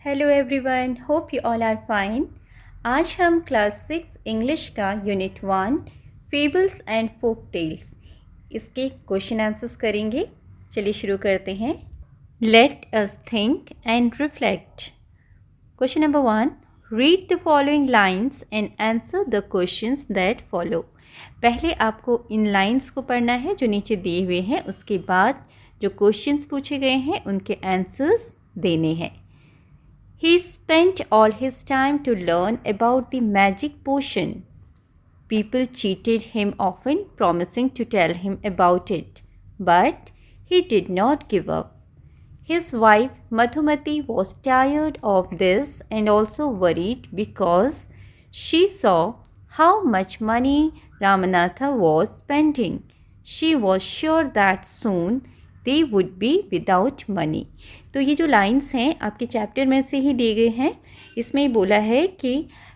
Hello everyone, hope you all are fine. आज हम class 6 English का unit 1 fables and folk tales इसके question answers करेंगे। चलिए शुरू करते हैं। Let us think and reflect. Question number 1, read the following lines and answer the questions that follow. पहले आपको इन लाइन्स को पढ़ना है जो नीचे दिए हुए हैं, उसके बाद जो क्वेश्चंस पूछे गए हैं उनके आंसर्स देने हैं। He spent all his time to learn about the magic potion. People cheated him often, promising to tell him about it. But he did not give up. His wife Madhumati was tired of this and also worried because she saw how much money Ramanatha was spending. She was sure that soon they would be without money. तो ये जो lines हैं आपके chapter में से ही दिए गए हैं। इसमें बोला है कि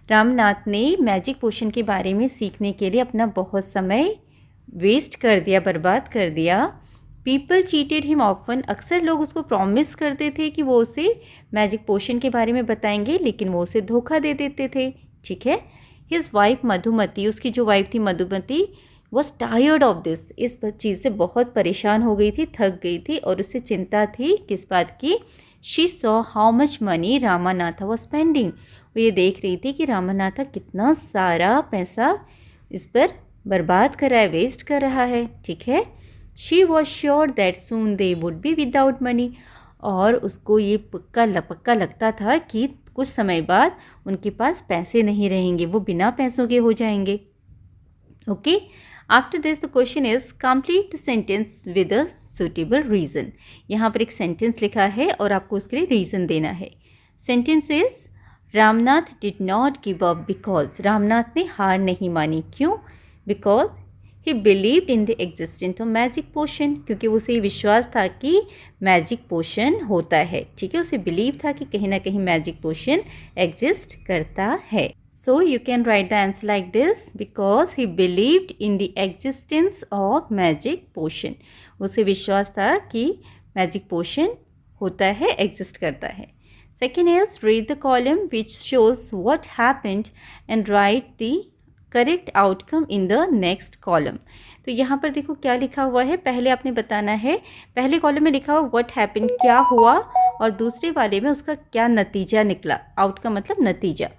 रामनाथ ने मैजिक पोशन के बारे में सीखने के लिए अपना बहुत समय वेस्ट कर दिया, बर्बाद कर दिया। पीपल चीटेड हिम ऑफन, अक्सर लोग उसको प्रॉमिस करते थे कि वो उसे मैजिक पोशन के बारे में बताएंगे, लेकिन वो उसे धोखा दे देते थे। ठीक है। हिज वाइफ मधुमती, उसकी जो वाइफ थी Madhumati, was tired of this, इस चीज़ से बहुत परेशान हो गई थी, थक गई थी और उसे चिंता थी किस बात की। She saw how much money Ramanatha was spending, वो ये देख रही थी कि रामानाथा कितना सारा पैसा इस पर बर्बाद कर रहा है, वेस्ट कर रहा है। ठीक है। She was sure that soon they would be without money, और उसको ये पक्का लगता था कि कुछ समय बाद उनके पास पैसे नहीं रहेंगे, वो बिना पैसों के हो जाएंगे। Okay. After this the question is complete the sentence with a suitable reason. यहाँ पर एक सेंटेंस लिखा है और आपको उसके लिए रीज़न देना है। Sentence is Ramnath did not give up because, Ramnath ने हार नहीं मानी। क्यों? Because he believed in the existence of magic potion, क्योंकि उसे विश्वास था कि मैजिक पोशन होता है। ठीक है, उसे बिलीव था कि कहीं ना कहीं मैजिक पोशन एग्जिस्ट करता है। So you can write the answer like this, because he believed in the existence of magic potion. उसे विश्वास था कि मैजिक पोशन होता है, एग्जिस्ट करता है। Second is read the column which shows what happened and write the correct outcome in the next column. तो यहाँ पर देखो क्या लिखा हुआ है। पहले आपने बताना है, पहले कॉलम में लिखा हुआ what happened, क्या हुआ, और दूसरे वाले में उसका क्या नतीजा निकला। आउटकम मतलब नतीजा।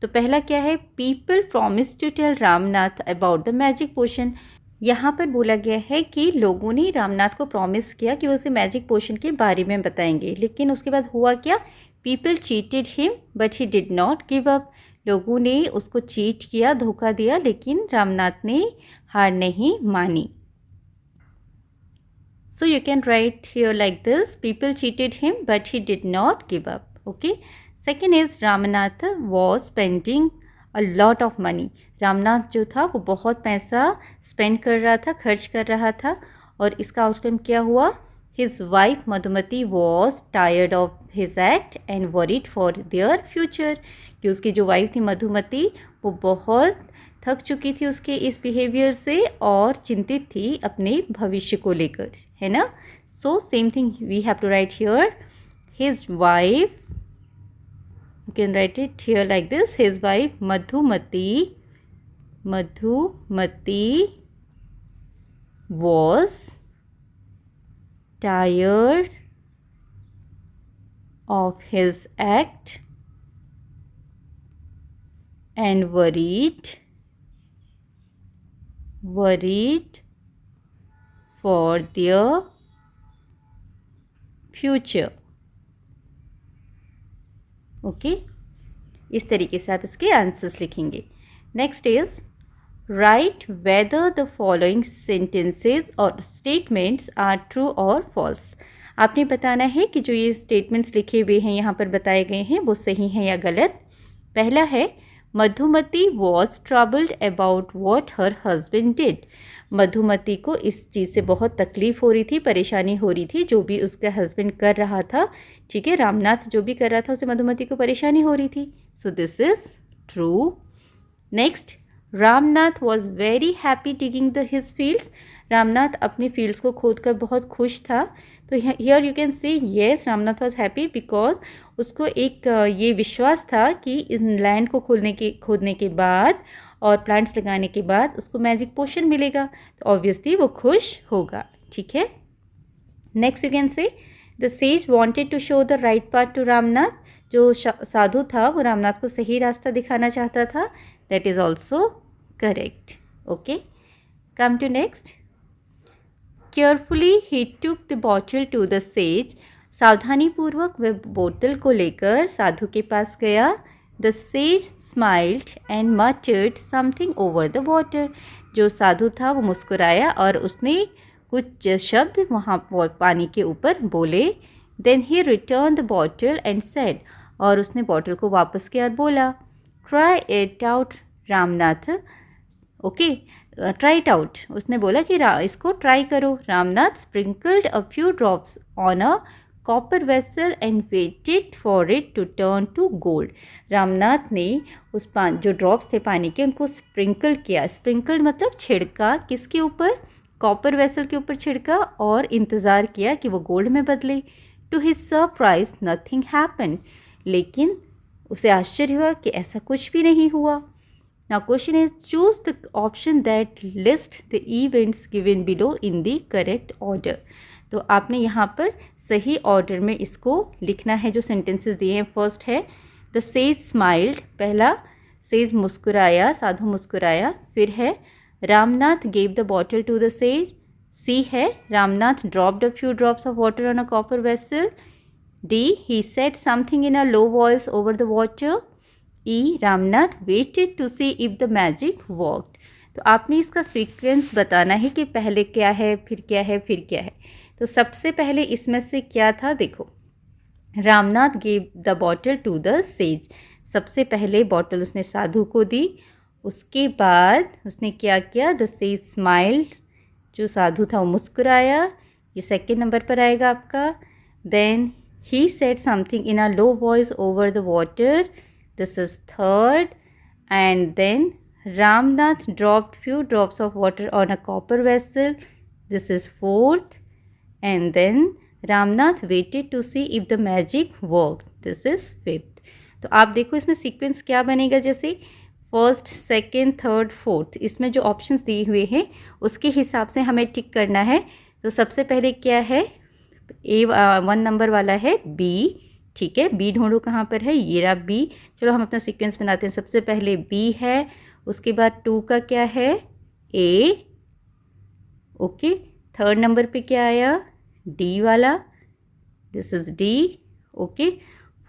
तो पहला क्या है, people promise to tell Ramnath about the magic potion. यहाँ पर बोला गया है कि लोगों ने रामनाथ को प्रॉमिस किया कि वो उसे मैजिक पोशन के बारे में बताएंगे, लेकिन उसके बाद हुआ क्या, people cheated him but he did not give up. लोगों ने उसको चीट किया, धोखा दिया, लेकिन रामनाथ ने हार नहीं मानी। सो you can write here like this, people cheated him but he did not give up. Okay. Second is Ramnath was spending a lot of money. Ramnath जो था वो बहुत पैसा स्पेंड कर रहा था, खर्च कर रहा था, और इसका आउटकम क्या हुआ, his wife Madhumati was tired of his act and worried for their future, कि उसकी जो वाइफ थी मधुमती वो बहुत थक चुकी थी उसके इस बिहेवियर से और चिंतित थी अपने भविष्य को लेकर, है ना। So same thing we have to write here, his wife, you can write it here like this, his wife Madhumati was tired of his act and worried for their future. Okay. इस तरीके से आप इसके answers लिखेंगे। Next is right whether the following sentences और statements are true और false. आपने बताना है कि जो ये स्टेटमेंट्स लिखे हुए हैं, यहाँ पर बताए गए हैं, वो सही हैं या गलत। पहला है, Madhumati was troubled about what her husband did. Madhumati को इस चीज़ से बहुत तकलीफ़ हो रही थी, परेशानी हो रही थी, जो भी उसका हस्बैंड कर रहा था। ठीक है, रामनाथ जो भी कर रहा था उसे मधुमती को परेशानी हो रही थी। So this is true. Next, Ramnath was very happy digging his fields. Ramnath अपनी फील्ड्स को खोद कर बहुत खुश था। तो हियर यू कैन से yes Ramnath was happy because उसको एक ये विश्वास था कि इन लैंड को खोदने के बाद और प्लांट्स लगाने के बाद उसको मैजिक पोशन मिलेगा, तो ऑब्वियसली वो खुश होगा। ठीक है, next you can say the sage wanted to show the right path to Ramnath, जो साधु था वो रामनाथ को सही रास्ता दिखाना चाहता था। That is also correct. Okay, come to next. Carefully he took the bottle to the sage, सावधानी पूर्वक वह बोतल को लेकर साधु के पास गया। The sage smiled and मटर्ड something over the water, जो साधु था वो मुस्कुराया और उसने कुछ शब्द वहाँ पानी के ऊपर बोले। Then he return the bottle and said, और उसने बॉटल को वापस किया और बोला try it out Ramnath. Okay, try it out, उसने बोला कि इसको ट्राई करो। Ramnath sprinkled a few drops on a copper vessel and waited for it to turn to gold. Ramnath ने उस जो ड्रॉप्स थे पानी के उनको स्प्रिंकल किया। स्प्रिंकल्ड मतलब छिड़का, किसके ऊपर? कॉपर वेसल के ऊपर छिड़का और इंतज़ार किया कि वो गोल्ड में बदले। To his surprise nothing happen, लेकिन उसे आश्चर्य हुआ कि ऐसा कुछ भी नहीं हुआ। Now question is choose the option that list the events given below in the correct order. तो आपने यहाँ पर सही ऑर्डर में इसको लिखना है जो सेंटेंसेस दिए हैं। फर्स्ट है द सेज स्माइल्ड, पहला सेज मुस्कुराया, साधु मुस्कुराया। फिर है Ramnath gave the bottle to the sage. C है Ramnath dropped a few drops of water on a copper vessel. D he said something in a low voice over the water. E Ramnath waited to see if the magic worked. तो आपने इसका sequence बताना है कि पहले क्या है, फिर क्या है, फिर क्या है। तो सबसे पहले इसमें से क्या था, देखो Ramnath gave the bottle to the sage, सबसे पहले बॉटल उसने साधु को दी। उसके बाद उसने क्या किया, द सेज स्माइल्ड, जो साधु था वो मुस्कुराया, ये सेकंड नंबर पर आएगा आपका। Then he said something in a low voice over the water, this is third. And then Ramnath dropped few drops of water on a copper vessel, this is fourth. And then Ramnath waited to see if the magic work, this is fifth. तो आप देखो इसमें sequence क्या बनेगा, जैसे first, second, third, fourth, इसमें जो options दिए हुए हैं उसके हिसाब से हमें टिक करना है। तो सबसे पहले क्या है, वन नंबर वाला है बी। ठीक है, बी ढूंढो कहाँ पर है, ये रहा बी। चलो हम अपना सीक्वेंस बनाते हैं। सबसे पहले बी है, उसके बाद टू का क्या है, ए। ओके, थर्ड नंबर पे क्या आया, डी वाला, this is D. Okay,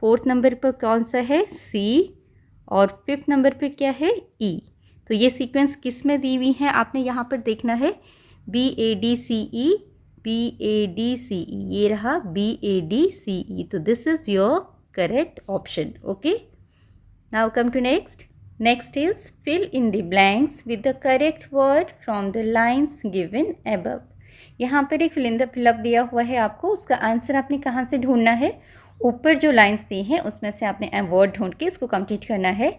fourth number पर कौन सा है, सी। और फिफ्थ नंबर पे क्या है, ई। तो ये सीक्वेंस किस में दी हुई है आपने यहाँ पर देखना है, B A D C E, B A D C E, ये रहा B A D C E. तो this is your correct option. Okay, now come to next. Next is fill in the blanks with the correct word from the lines given above. यहाँ पर एक fill in the fill up दिया हुआ है आपको, उसका answer आपने कहाँ से ढूंढना है, ऊपर जो लाइंस दी हैं उसमें से आपने वर्ड ढूंढ के इसको कंप्लीट करना है।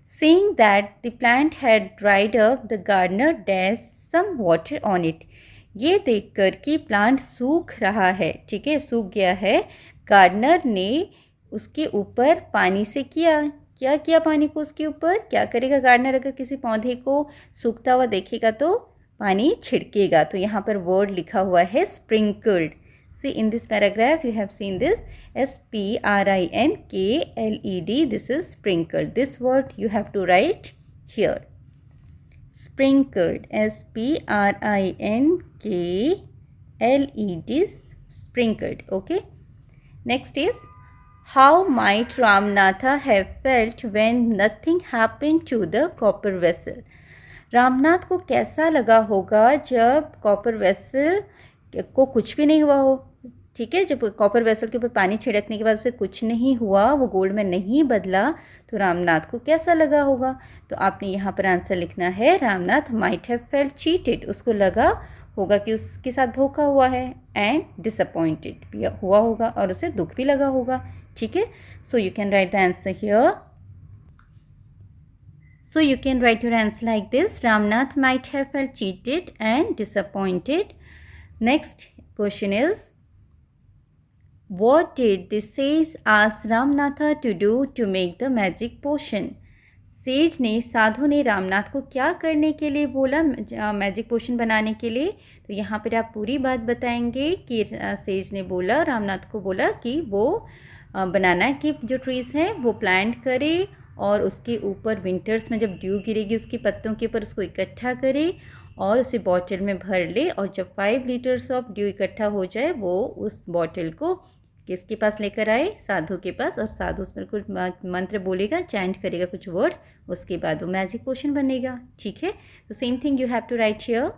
Seeing that the plant had dried up the gardener dash some water on it, ये देखकर कि प्लांट सूख रहा है, ठीक है, सूख गया है। गार्डनर ने उसके ऊपर पानी से क्या किया पानी को उसके ऊपर, क्या करेगा गार्डनर, अगर किसी पौधे को सूखता हुआ देखेगा तो पानी छिड़केगा। तो यहाँ पर वर्ड लिखा हुआ है sprinkled. See in this paragraph you have seen this SPRINKLED, this is sprinkled. This word you have to write here, sprinkled, SPRINKLED, sprinkled. Okay, next is how might Ramanatha have felt when nothing happened to the copper vessel. Ramnath को कैसा लगा होगा जब copper vessel को कुछ भी नहीं हुआ हो, ठीक है, जब कॉपर वेसल के ऊपर पानी छिड़कने के बाद उसे कुछ नहीं हुआ, वो गोल्ड में नहीं बदला, तो रामनाथ को कैसा लगा होगा। तो आपने यहाँ पर आंसर लिखना है Ramnath might have felt cheated, उसको लगा होगा कि उसके साथ धोखा हुआ है, एंड डिसअपॉइंटेड भी हुआ होगा और उसे दुख भी लगा होगा। ठीक है, सो you can write the answer here. So you can write your answer like this, Ramnath might have felt cheated and disappointed. Next question is, What did the sage ask Ramnatha to do to make the magic potion? Says ने साधु ने रामनाथ को क्या करने के लिए बोला magic potion बनाने के लिए? तो यहाँ पर आप पूरी बात बताएंगे कि सेज ने बोला रामनाथ को बोला कि वो बनाना के जो ट्रीज़ हैं वो प्लांट करे और उसके ऊपर विंटर्स में जब ड्यू गिरेगी उसके पत्तों के ऊपर उसको इकट्ठा करे और उसे बॉटल में भर ले और जब 5 लीटर्स ऑफ ड्यू इकट्ठा हो जाए वो उस बॉटल को किसके पास लेकर आए? साधु के पास। और साधु उसमें कुछ मंत्र बोलेगा, चैंट करेगा कुछ वर्ड्स, उसके बाद वो मैजिक पोशन बनेगा। ठीक है, तो same thing you have to write here.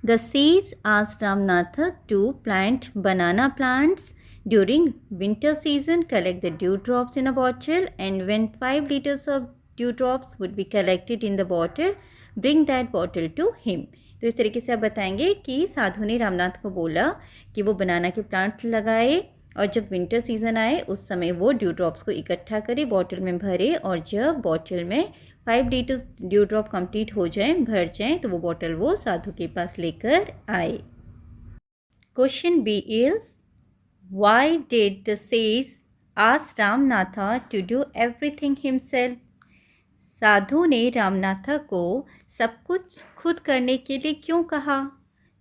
The sage asked Ramnath to plant banana plants during winter season. Collect the dewdrops in a bottle, and when 5 liters of dewdrops would be collected in the bottle, bring that bottle to him. तो इस तरीके से आप बताएंगे कि साधु ने रामनाथ को बोला कि वो बनाना के प्लांट लगाए और जब विंटर सीजन आए उस समय वो ड्यू ड्रॉप्स को इकट्ठा करे, बॉटल में भरे और जब बॉटल में 5 लीटर्स ड्यू ड्रॉप कंप्लीट हो जाए, भर जाए, तो वो बॉटल वो साधु के पास लेकर आए। Question B is Why did the sage ask Ramnatha to do everything himself? साधु ने रामनाथा को सब कुछ खुद करने के लिए क्यों कहा?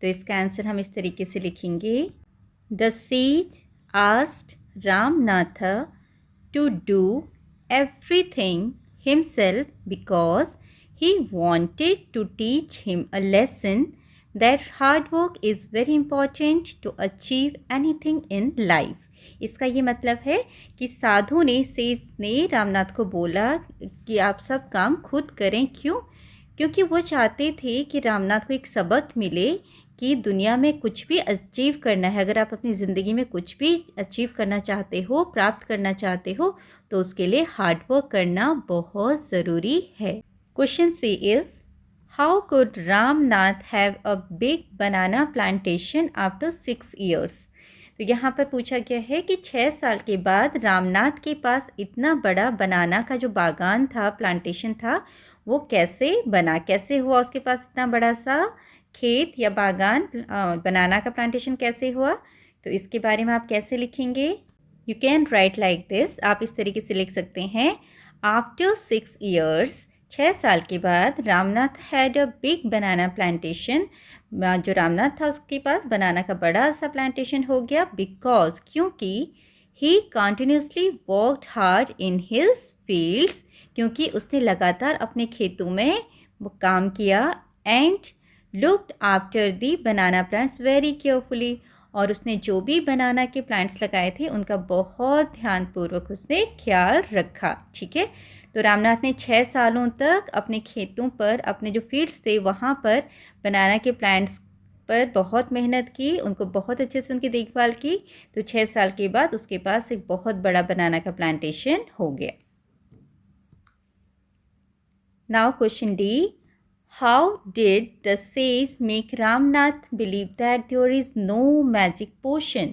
तो इसका आंसर हम इस तरीके से लिखेंगे। The sage asked Ramnatha to do everything himself because he wanted to teach him a lesson that hard work is very important to achieve anything in life. इसका ये मतलब है कि साधु ने सेज ने रामनाथ को बोला कि आप सब काम खुद करें। क्यों? क्योंकि वो चाहते थे कि रामनाथ को एक सबक मिले कि दुनिया में कुछ भी अचीव करना है, अगर आप अपनी ज़िंदगी में कुछ भी अचीव करना चाहते हो, प्राप्त करना चाहते हो, तो उसके लिए हार्ड वर्क करना बहुत ज़रूरी है। Question C is How could Ramnath have a big banana plantation after 6 years? तो यहाँ पर पूछा गया है कि 6 साल के बाद रामनाथ के पास इतना बड़ा बनाना का जो बागान था, प्लांटेशन था, वो कैसे बना, कैसे हुआ उसके पास इतना बड़ा सा खेत या बागान, बनाना का प्लांटेशन कैसे हुआ? तो इसके बारे में आप कैसे लिखेंगे? You can write like this. आप इस तरीके से लिख सकते हैं, आफ्टर 6 years, 6 साल के बाद Ramnath had a big banana plantation. जो रामनाथ था उसके पास बनाना का बड़ा सा प्लांटेशन हो गया, बिकॉज क्योंकि he continuously worked hard in his fields, क्योंकि उसने लगातार अपने खेतों में वो काम किया, and looked after the banana plants very carefully, और उसने जो भी बनाना के प्लांट्स लगाए थे उनका बहुत ध्यानपूर्वक उसने ख्याल रखा। ठीक है, तो रामनाथ ने 6 सालों तक अपने खेतों पर, अपने जो फील्ड्स थे वहाँ पर बनाना के प्लांट्स पर बहुत मेहनत की, उनको बहुत अच्छे से उनकी देखभाल की। तो 6 साल के बाद उसके पास एक बहुत बड़ा बनाना का प्लांटेशन हो गया। Now question D, How did the sage make Ramnath believe that there is no magic potion?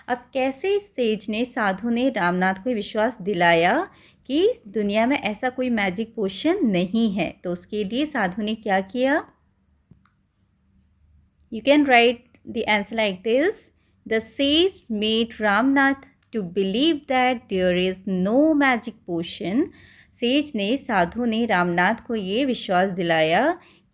अब कैसे सेज ने, साधु ने रामनाथ को विश्वास दिलाया कि दुनिया में ऐसा कोई मैजिक पोशन नहीं है? तो उसके लिए साधु ने क्या किया? You can write the answer like this. The sage made Ramnath to believe that there is no magic potion. Sage ने, साधु ने रामनाथ को ये विश्वास दिलाया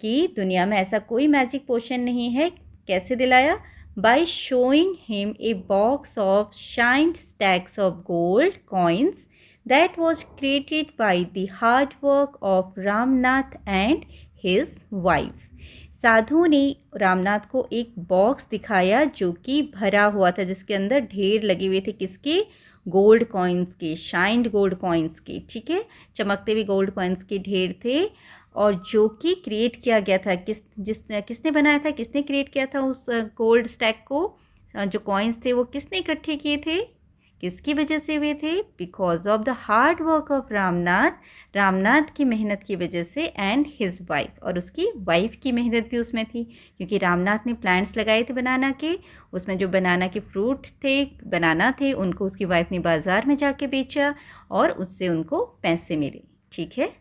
कि दुनिया में ऐसा कोई मैजिक पोशन नहीं है। कैसे दिलाया? By showing him a box of shined stacks of gold coins that was created by the hard work of Ramnath and his wife. साधु ने रामनाथ को एक बॉक्स दिखाया जो कि भरा हुआ था, जिसके अंदर ढेर लगे हुए थे, किसके? गोल्ड कॉइन्स के, शाइन्ड गोल्ड कॉइन्स के। ठीक है, चमकते हुए गोल्ड कॉइन्स के ढेर थे, और जो कि क्रिएट किया गया था, किसने बनाया था, किसने क्रिएट किया था उस गोल्ड स्टैक को? जो कॉइन्स थे वो किसने इकट्ठे किए थे, किसकी वजह से हुए थे? Because of the hard work of Ramnath, Ramnath की मेहनत की वजह से, एंड हिज वाइफ, और उसकी वाइफ की मेहनत भी उसमें थी, क्योंकि रामनाथ ने प्लांट्स लगाए थे बनाना के, उसमें जो बनाना के फ्रूट थे, बनाना थे, उनको उसकी वाइफ ने बाज़ार में जाके बेचा और उससे उनको पैसे मिले। ठीक है,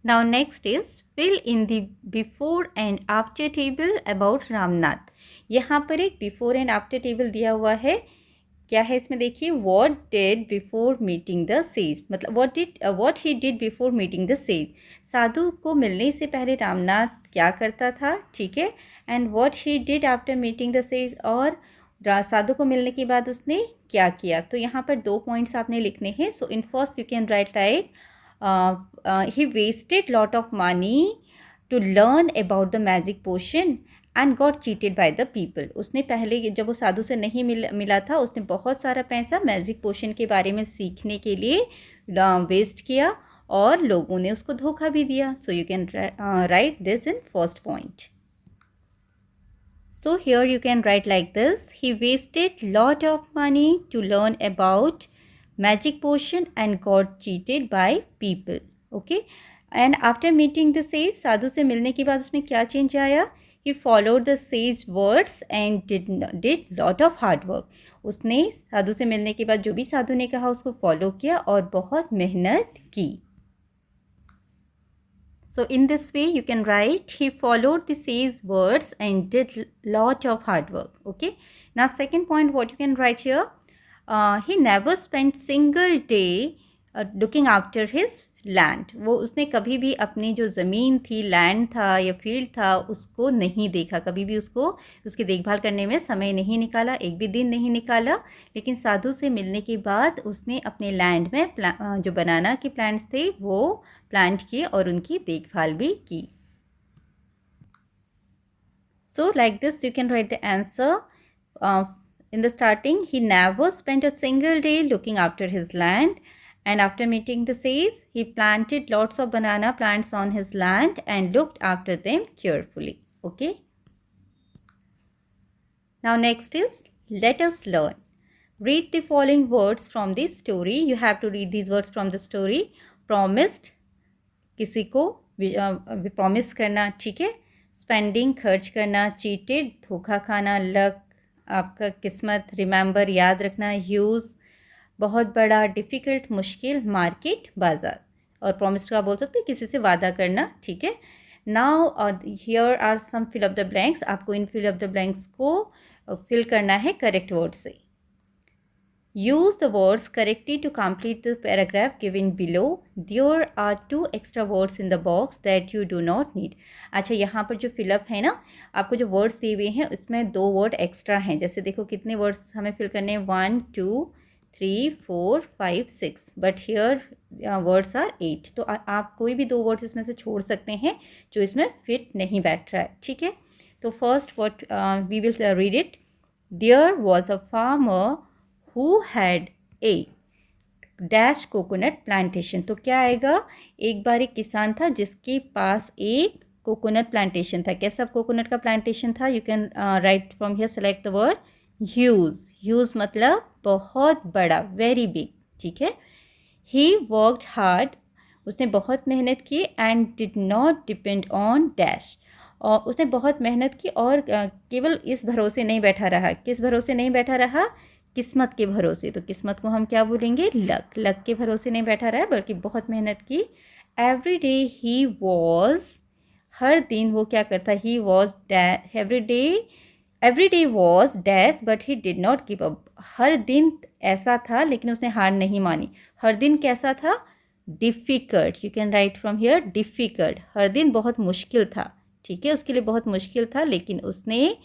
now next is fill in the before and after table about Ramnath. यहाँ पर एक बिफोर एंड आफ्टर टेबल दिया हुआ है। क्या है इसमें देखिए, what did before meeting the sage, मतलब what he did before meeting the sage. साधु को मिलने से पहले रामनाथ क्या करता था, ठीक है। And what he did after meeting the says, और साधु को मिलने के बाद उसने क्या किया। तो यहाँ पर 2 पॉइंट्स आपने लिखने हैं। So in first you can write like he wasted lot of money to learn about the magic potion and got cheated by the people. उसने पहले जब वो साधु से नहीं मिला था, उसने बहुत सारा पैसा मैजिक पोशन के बारे में सीखने के लिए वेस्ट किया और लोगों ने उसको धोखा भी दिया। सो you can right this in first point. So here you can write like this, he wasted lot of money to learn about magic potion and got cheated by people. Okay, and after meeting the sage, साधु से मिलने के बाद उसमें क्या change आया, he followed the sage words and did lot of hard work. उसने साधु से मिलने के बाद जो भी साधु ने कहा उसको फॉलो किया और बहुत मेहनत की। So in this way you can write, he followed the sage's words and did lot of hard work. Okay. Now second point, what you can write here, he never spent single day looking after his land. वो उसने कभी भी अपनी जो ज़मीन थी, land था या फील्ड था, उसको नहीं देखा, कभी भी उसको उसकी देखभाल करने में समय नहीं निकाला, एक भी दिन नहीं निकाला। लेकिन साधु से मिलने के बाद उसने अपने लैंड में जो बनाना के प्लांट्स थे वो प्लांट किए और उनकी देखभाल भी की। So like this you can write the answer. In the starting, he never spent a single day looking after his land, and after meeting the sage, he planted lots of banana plants on his land and looked after them carefully. Okay. Now next is, let us learn. Read the following words from this story. You have to read these words from the story. Promised, किसी को promise करना, ठीक है। Spending, खर्च करना। Cheated, धोखा खाना। Luck, आपका किस्मत। रिमेंबर, याद रखना। ह्यूज़, बहुत बड़ा। डिफ़िकल्ट, मुश्किल। मार्केट, बाज़ार। और प्रॉमिस का बोल सकते हैं किसी से वादा करना, ठीक है। Now here are some fill up the blanks. आपको इन फिल अप द ब्लैंक्स को फिल करना है करेक्ट वर्ड से। Use the words correctly to complete the paragraph given below. There are 2 extra words in the box that you do not need. अच्छा, यहाँ पर जो फिलअप है ना, आपको जो वर्ड्स दिए हुए हैं उसमें 2 वर्ड एक्स्ट्रा हैं। जैसे देखो कितने वर्ड्स हमें फिल करने हैं, 1 2 3 4 5 6, बट हियर वर्ड्स आर 8। तो आप कोई भी 2 वर्ड्स इसमें से छोड़ सकते हैं जो इसमें फिट नहीं बैठ रहा है, ठीक है। तो first word we will read it. There was a farmer who had a dash coconut plantation। तो क्या आएगा, एक बार एक किसान था जिसके पास एक कोकोनट प्लांटेशन था। कैसा कोकोनट का प्लांटेशन था, you can write from here, select the word huge. Huge मतलब बहुत बड़ा, वेरी बिग, ठीक है। ही वर्कड हार्ड, उसने बहुत मेहनत की। And did not depend on dash, और उसने बहुत मेहनत की और केवल इस भरोसे नहीं बैठा रहा। किस भरोसे नहीं बैठा रहा, किस्मत के भरोसे। तो किस्मत को हम क्या बोलेंगे, लक। लक के भरोसे नहीं बैठा रहा है बल्कि बहुत मेहनत की। एवरी डे ही वॉज, हर दिन वो क्या करता, he was every day was dash but he did not give up. हर दिन ऐसा था लेकिन उसने हार नहीं मानी। हर दिन कैसा था, difficult. You can write from here difficult. हर दिन बहुत मुश्किल था, ठीक है, उसके लिए बहुत मुश्किल था लेकिन उसने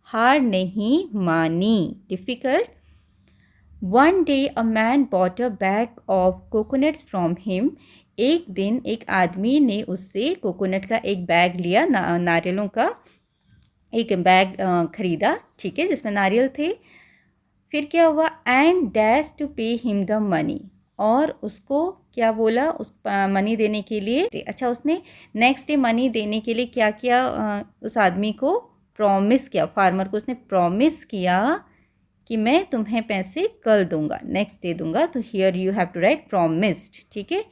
हार नहीं मानी। Difficult. One day a man bought a bag of coconuts from him. एक दिन एक आदमी ने उससे कोकोनट का एक बैग लिया, नारियलों का एक बैग खरीदा, ठीक है, जिसमें नारियल थे। फिर क्या हुआ, and dash to pay him the money, और उसको क्या बोला, उस मनी देने के लिए। अच्छा, उसने नेक्स्ट डे मनी देने के लिए क्या किया, उस आदमी को प्रॉमिस किया, फार्मर को उसने प्रॉमिस किया कि मैं तुम्हें पैसे कल दूंगा, नेक्स्ट डे दूंगा। तो here you have to write promised, ठीक है।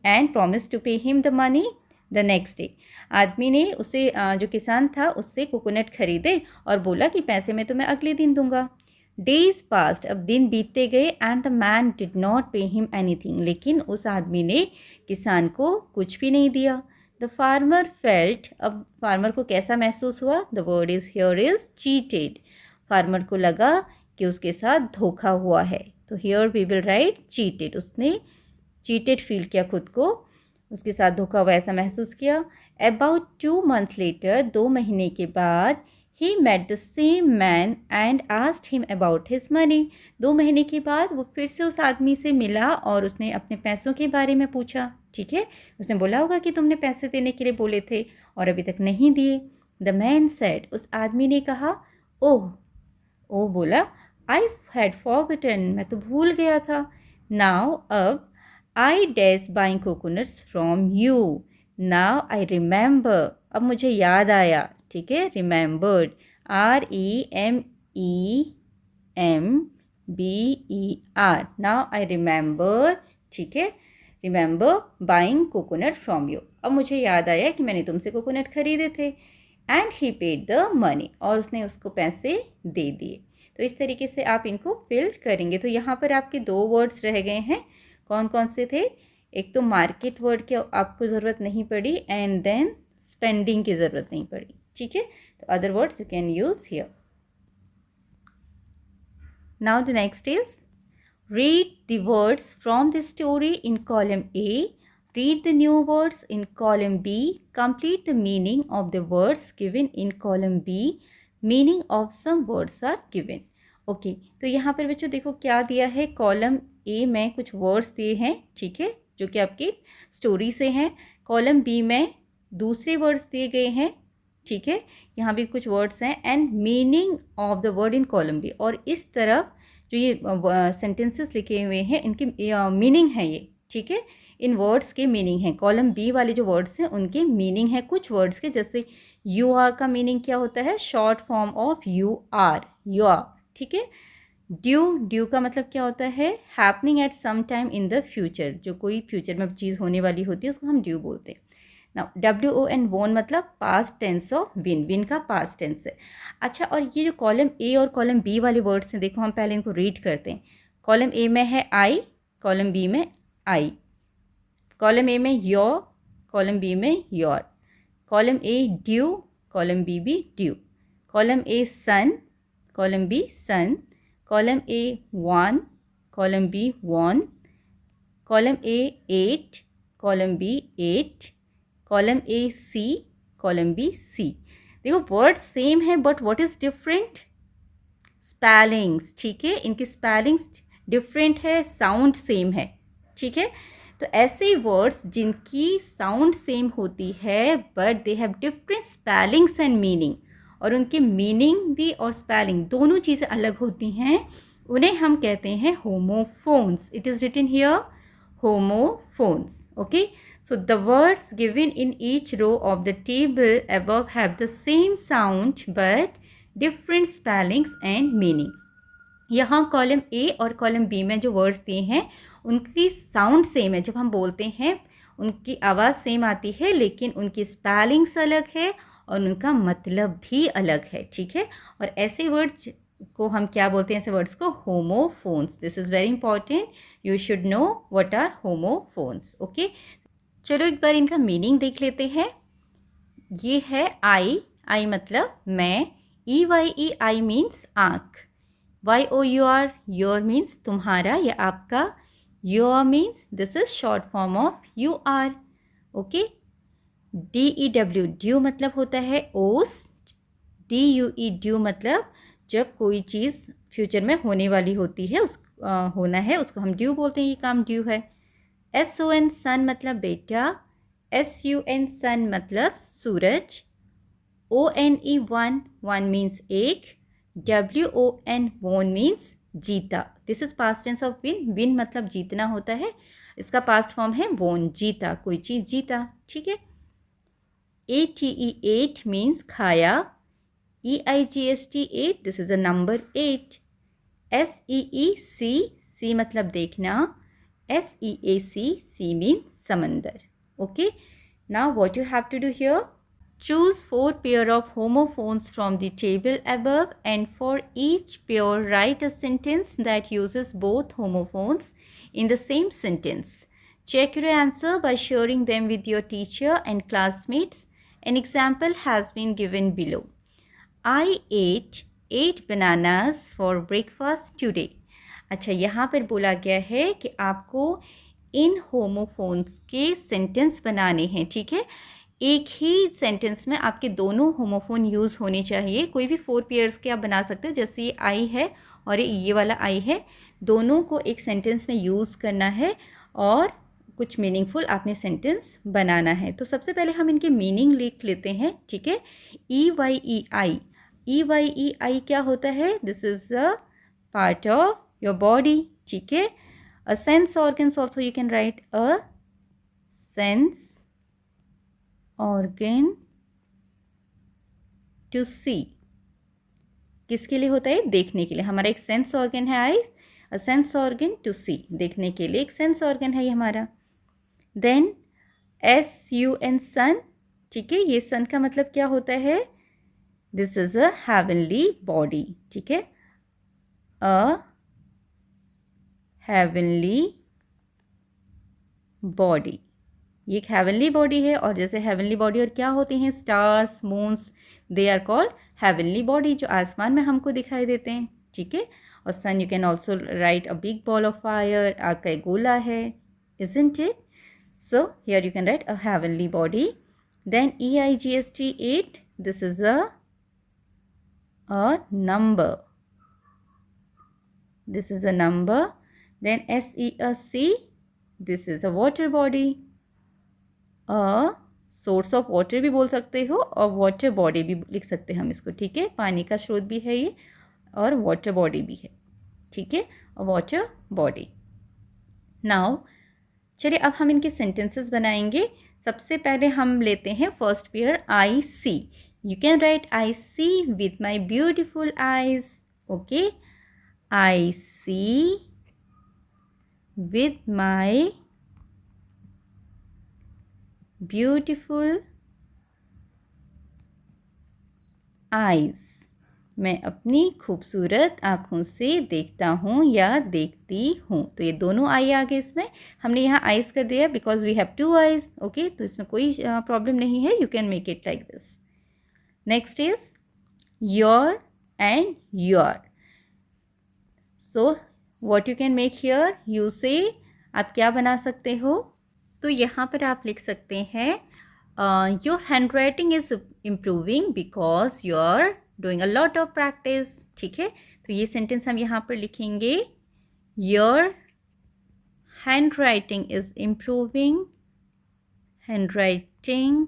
And promise to pay him the money the next day. आदमी ने उससे जो किसान था उससे कोकोनट खरीदे और बोला कि पैसे मैं तुम्हें अगले दिन दूंगा। डेज पास्ट, अब दिन बीतते गए। And the man did not pay him anything, लेकिन उस आदमी ने किसान को कुछ भी नहीं दिया। द फार्मर फेल्ट, अब फार्मर को कैसा महसूस हुआ? The word is here is cheated. Farmer को लगा कि उसके साथ धोखा हुआ है, तो here we will write cheated. उसने चीटेड फील किया खुद को, उसके साथ धोखा हुआ ऐसा महसूस किया। अबाउट 2 months लेटर, 2 महीने के बाद, he met the same man and asked him about his money. 2 महीने के बाद वो फिर से उस आदमी से मिला और उसने अपने पैसों के बारे में पूछा। ठीक है, उसने बोला होगा कि तुमने पैसे देने के लिए बोले थे और अभी तक नहीं दिए। द मैन सेड, उस आदमी ने कहा, ओह, ओ बोला, आई हैड फॉरगॉटन, मैं तो भूल गया था। नाउ, अब, I dash buying coconuts from you, now I remember, अब मुझे याद आया। ठीक है, remembered, REMEMBER, now I remember. ठीक है, remember buying coconut from you, अब मुझे याद आया कि मैंने तुमसे कोकोनट खरीदे थे। And he paid the money, और उसने उसको पैसे दे दिए। तो इस तरीके से आप इनको फिल करेंगे। तो यहाँ पर आपके 2 वर्ड्स रह गए हैं। कौन कौन से थे? एक तो मार्केट वर्ड की आपको ज़रूरत नहीं पड़ी, एंड देन स्पेंडिंग की ज़रूरत नहीं पड़ी। ठीक है, तो other words you can use here. Now the next is read the words from the story in column A, read the new words in column B, complete the meaning of the words given in column B, meaning of some words are given. Okay, तो यहाँ पर बच्चों देखो क्या दिया है। Column A में कुछ वर्ड्स दिए हैं, ठीक है, जो कि आपकी स्टोरी से हैं। कॉलम B में दूसरे वर्ड्स दिए गए हैं, ठीक है, यहाँ भी कुछ वर्ड्स हैं। And meaning of the word in column B, और इस तरफ जो ये सेंटेंसेस लिखे हुए हैं इनके मीनिंग है ये। ठीक है, इन वर्ड्स के मीनिंग है। कॉलम B वाले जो वर्ड्स हैं उनके मीनिंग है कुछ वर्ड्स के, जैसे यू आर का मीनिंग क्या होता है? Short form of you are, you are. ठीक है, ड्यू का मतलब क्या होता है? Happening at some time in the future, जो कोई फ्यूचर में चीज़ होने वाली होती है उसको हम ड्यू बोलते हैं। नाउ WON वोन मतलब past tense of win, win का पास्ट टेंस है। अच्छा, और ये जो कॉलम A और कॉलम B वाले वर्ड्स हैं, देखो हम पहले इनको रीड करते हैं। कॉलम A में है आई, कॉलम B में आई। कॉलम A में योर, कॉलम B में your. Column A dew, column B भी due. Column A son, column B sun. Column A one, column B won. Column A ate, column B eight. Column A see, column B sea. देखो word same है but what is different? Spellings. ठीक है, इनकी spellings different है, sound same है। ठीक है, तो ऐसे वर्ड्स जिनकी साउंड सेम होती है but they have different spellings and meaning, और उनके मीनिंग भी और स्पेलिंग दोनों चीज़ें अलग होती हैं, उन्हें हम कहते हैं homophones. It is written here homophones. Okay, so the words given in each row of the table above have the same sound but different spellings and meaning. यहाँ कॉलम A और कॉलम B में जो words दिए हैं उनकी sound same है। जब हम बोलते हैं उनकी आवाज़ सेम आती है, लेकिन उनकी स्पेलिंग्स अलग है और उनका मतलब भी अलग है। ठीक है, और ऐसे वर्ड्स को हम क्या बोलते हैं? ऐसे वर्ड्स को homophones. This is very important, you should know what are homophones. Okay, चलो एक बार इनका मीनिंग देख लेते हैं। ये है आई, आई मतलब मैं। EYE, आई मीन्स आँख। YOUR, योर मीन्स तुम्हारा या आपका। You're means this is short form of you are. Okay, DEW, dew मतलब होता है ओस। DUE, ड्यू मतलब जब कोई चीज़ फ्यूचर में होने वाली होती है, होना है, उसको हम ड्यू बोलते हैं, ये काम ड्यू है। SON, सन मतलब बेटा। SUN, सन मतलब सूरज। ONE, वन, वन मीन्स एक। WON, वोन मीन्स जीता। This is past tense of win, win मतलब जीतना होता है, इसका पास्ट फॉर्म है वोन, जीता, कोई चीज़ जीता। ठीक है, ATE, एट मीन्स खाया। EIGST, 8, this is a number 8। SEEC, see मतलब देखना। SEAC, सी मीन समंदर। Okay, now what you have to do here? Choose 4 pair of homophones from the table above, and for each pair write a sentence that uses both homophones in the same sentence. Check your answer by sharing them with your teacher and classmates. An example has been given below. I ate 8 bananas for breakfast today. अच्छा, यहाँ पर बोला गया है कि आपको इन homophones के sentence बनाने हैं, ठीक है। एक ही सेंटेंस में आपके दोनों होमोफोन यूज़ होने चाहिए। कोई भी 4 पेयर्स के आप बना सकते हो, जैसे ये आई है और ये वाला आई है, दोनों को एक सेंटेंस में यूज़ करना है और कुछ मीनिंगफुल आपने सेंटेंस बनाना है। तो सबसे पहले हम इनके मीनिंग लिख लेते हैं, ठीक है। EYEI क्या होता है? This is a part of your body, ठीक है। A sense organs also you can write a sense organ to see. किसके लिए होता है? देखने के लिए। हमारा एक सेंस ऑर्गन है eyes, a sense organ to see, देखने के लिए एक सेंस ऑर्गन है ये हमारा। देन SUN सन, ठीक है। ये सन का मतलब क्या होता है? This is a heavenly body, ठीक है। अ हेवनली बॉडी, ये एक हेवनली बॉडी है। और जैसे हेवनली बॉडी और क्या होते हैं? Stars, moons, they are called heavenly body, जो आसमान में हमको दिखाई देते हैं, ठीक है। और sun you can also write a big ball of fire, आग का एक गोला है, isn't it? So here you can write a heavenly body. Then EIGST 8, this is a number. This is a number. Then SEC, this is a water body. A source of water भी बोल सकते हो और water body भी लिख सकते हैं हम इसको, ठीक है। पानी का स्रोत भी है ये और water body भी है, ठीक है। और water body. Now चलिए अब हम इनके सेंटेंसेस बनाएंगे। सबसे पहले हम लेते हैं first pair I see. You can write I see with my beautiful eyes, okay. I see with my beautiful eyes, मैं अपनी खूबसूरत आँखों से देखता हूँ या देखती हूँ। तो ये दोनों आई आ गए इसमें। हमने यहाँ आइज़ कर दिया because we have 2 eyes, okay. तो इसमें कोई प्रॉब्लम नहीं है, you can make it like this. Next is your and you're. So what you can make here? You say, आप क्या बना सकते हो? तो यहाँ पर आप लिख सकते हैं your hand writing is improving because you are doing a lot of practice, ठीक है। तो ये सेंटेंस हम यहाँ पर लिखेंगे, your hand writing is improving, hand writing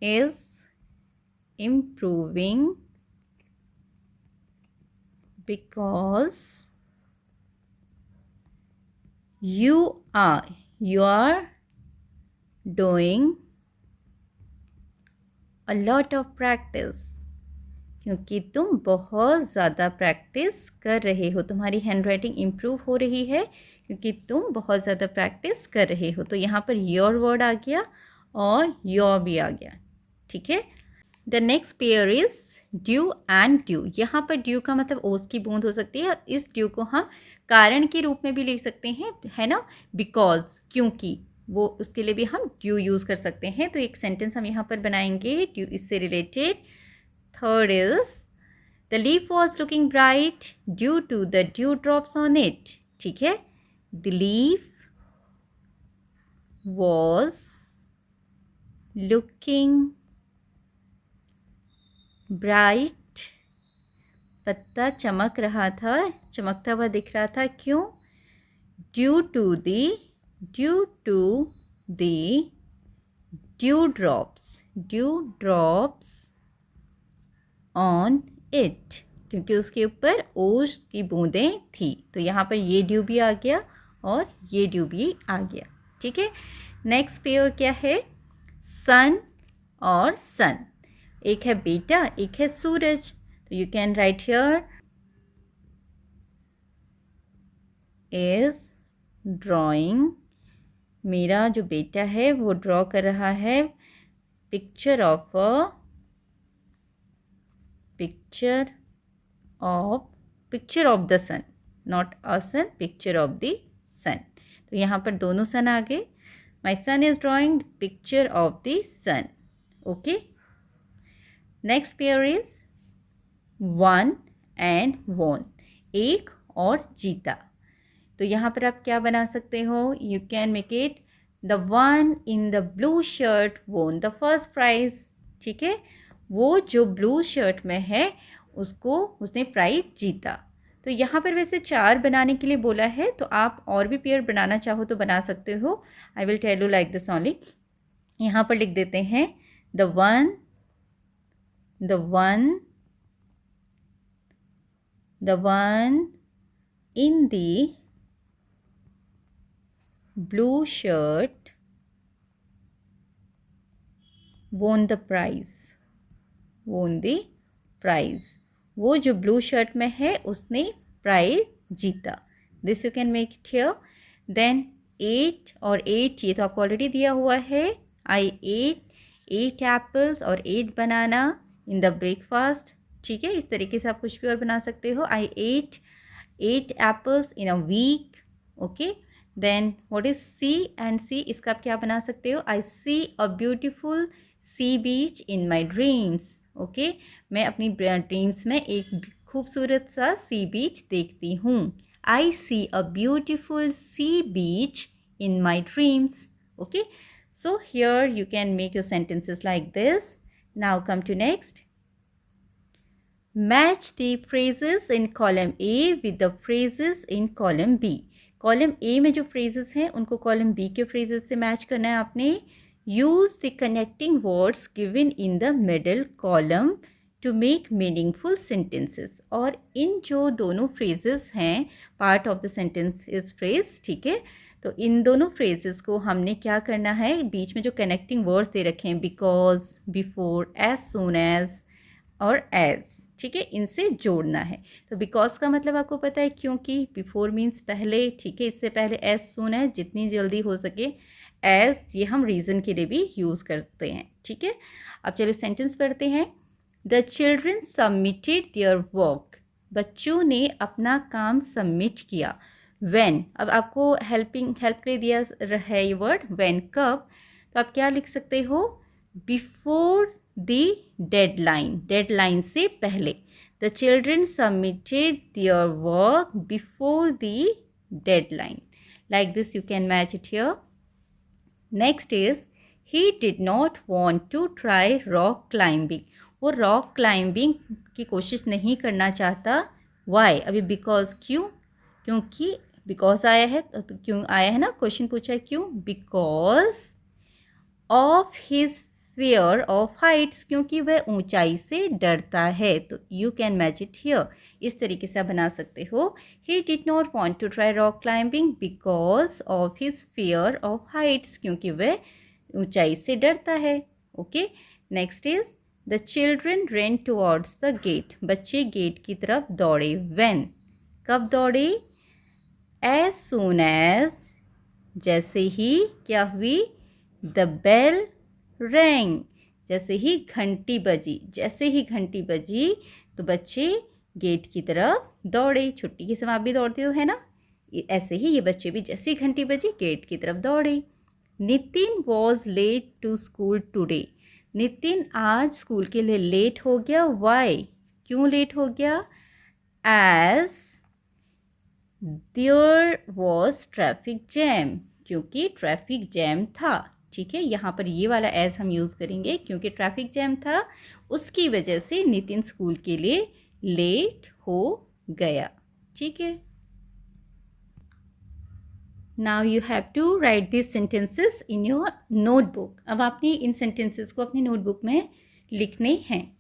is improving because you are doing a lot of practice, क्योंकि तुम बहुत ज़्यादा प्रैक्टिस कर रहे हो। तुम्हारी हैंड राइटिंग इम्प्रूव हो रही है क्योंकि तुम बहुत ज़्यादा प्रैक्टिस कर रहे हो। तो यहाँ पर योर वर्ड आ गया और योर भी आ गया, ठीक है। The next pair is due and due. यहाँ पर ड्यू का मतलब ओस की बूंद हो सकती है और इस ड्यू को हम कारण के रूप में भी लिख सकते हैं, है ना। बिकॉज, क्योंकि, वो उसके लिए भी हम ड्यू यूज़ कर सकते हैं। तो एक सेंटेंस हम यहाँ पर बनाएंगे ड्यू इससे related. Third is the leaf was looking bright due to the dew drops on it, ठीक है। The leaf was looking bright, पत्ता चमक रहा था, चमकता हुआ दिख रहा था, क्यों? Due to the dew drops on it, क्योंकि उसके ऊपर ओस की बूंदें थी। तो यहाँ पर ये ड्यू भी आ गया और ये ड्यू भी आ गया, ठीक है। नेक्स्ट पेयर क्या है? सन और सन। एक है बेटा, एक है सूरज। तो you can write here is drawing, मेरा जो बेटा है वो ड्रॉ कर रहा है picture of the sun, not a son, picture of the sun. तो यहाँ पर दोनों सन आ गए. My son is drawing picture of the sun. Okay. Next pair is one and won. एक और जीता. तो यहाँ पर आप क्या बना सकते हो? You can make it the one in the blue shirt won the first prize. ठीक है, वो जो ब्लू शर्ट में है उसने प्राइज जीता. तो यहाँ पर वैसे 4 बनाने के लिए बोला है, तो आप और भी पेयर बनाना चाहो तो बना सकते हो. I will tell you like this only. यहाँ पर लिख देते हैं the one in the blue shirt won the prize. वो जो ब्लू शर्ट में है उसने प्राइज जीता. This you can make it here. Then 8 और 8 ये तो आपको ऑलरेडी दिया हुआ है. आई एट 8 एप्पल्स और 8 बनाना इन द ब्रेकफास्ट. ठीक है, इस तरीके से आप कुछ भी और बना सकते हो. I ate 8 apples in a week. Okay. Then what is sea and see, इसका आप क्या बना सकते हो? I see a beautiful sea beach in my dreams. Okay, मैं अपनी ड्रीम्स में एक खूबसूरत सा सी बीच देखती हूँ. I see a beautiful sea beach in my dreams. Okay, so here you can make your sentences like this. Now come to next. Match the phrases in column A with the phrases in column B. Column A में जो phrases हैं उनको column B के phrases से match करना है आपने. Use the connecting words given in the middle column to make meaningful sentences. और इन जो दोनों phrases हैं, part of the sentence is phrase. ठीक है, तो इन दोनों phrases को हमने क्या करना है? बीच में जो connecting words दे रखे हैं, because, before, as soon as और एज. ठीक है, इनसे जोड़ना है. तो बिकॉज का मतलब आपको पता है क्योंकि. बिफोर मीन्स पहले. ठीक है, इससे पहले एज सून है, जितनी जल्दी हो सके. एज ये हम रीज़न के लिए भी यूज़ करते हैं. ठीक है, अब चलो सेंटेंस पढ़ते हैं. The children submitted their work. बच्चों ने अपना काम सबमिट किया. व्हेन, अब आपको हेल्प के लिए दिया है ये वर्ड व्हेन. कब? तो आप क्या लिख सकते हो? Before the deadline. डेडलाइन से पहले. The children submitted their work before the deadline. Like this you can match it here. Next is he did not want to try rock climbing. वो रॉक क्लाइंबिंग की कोशिश नहीं करना चाहता. Y? अभी because. क्यों? क्योंकि बिकॉज आया है. तो क्यों आया है ना, क्वेश्चन पूछा है क्यों. Because of his fear of heights. क्योंकि वह ऊंचाई से डरता है. तो you can match it here. इस तरीके से आप बना सकते हो. He did not want to try rock climbing because of his fear of heights. क्योंकि वह ऊंचाई से डरता है. Okay. Next is the children ran towards the gate. बच्चे गेट की तरफ दौड़े. व्हेन? कब दौड़े? एज सून एज, जैसे ही क्या हुई? The bell rang. जैसे ही घंटी बजी. जैसे ही घंटी बजी तो बच्चे गेट की तरफ दौड़े. छुट्टी के समय आप भी दौड़ते हो, है ना? ऐसे ही ये बच्चे भी जैसे ही घंटी बजी गेट की तरफ दौड़े. Nitin was late to school today. Nitin आज स्कूल के लिए लेट हो गया. वाई? क्यों लेट हो गया? As there was traffic jam. क्योंकि ट्रैफिक जैम था. ठीक है, यहाँ पर ये वाला एज हम यूज़ करेंगे क्योंकि ट्रैफिक जैम था, उसकी वजह से नितिन स्कूल के लिए लेट हो गया. ठीक है. Now you have to write this sentences in your notebook. अब आपने इन सेंटेंसेस को अपनी नोटबुक में लिखने हैं.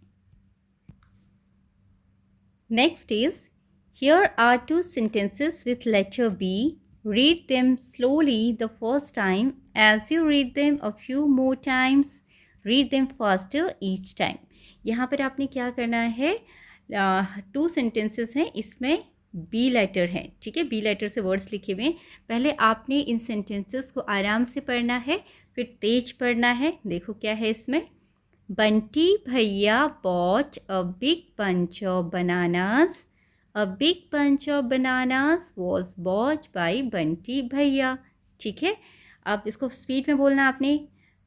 Next is here are 2 sentences with letter B. Read them slowly the first time. As you read them a few more times, read them faster each time. यहाँ पर आपने क्या करना है? 2 sentences हैं, इसमें बी लेटर है. ठीक है, बी लेटर से वर्ड्स लिखे हुए हैं. पहले आपने इन सेंटेंसेस को आराम से पढ़ना है, फिर तेज पढ़ना है. देखो क्या है इसमें. बंटी भैया bought a big bunch of bananas. A big bunch of bananas was bought by Bunty Bhaiya. ठीक है। अब इसको स्पीड में बोलना आपने।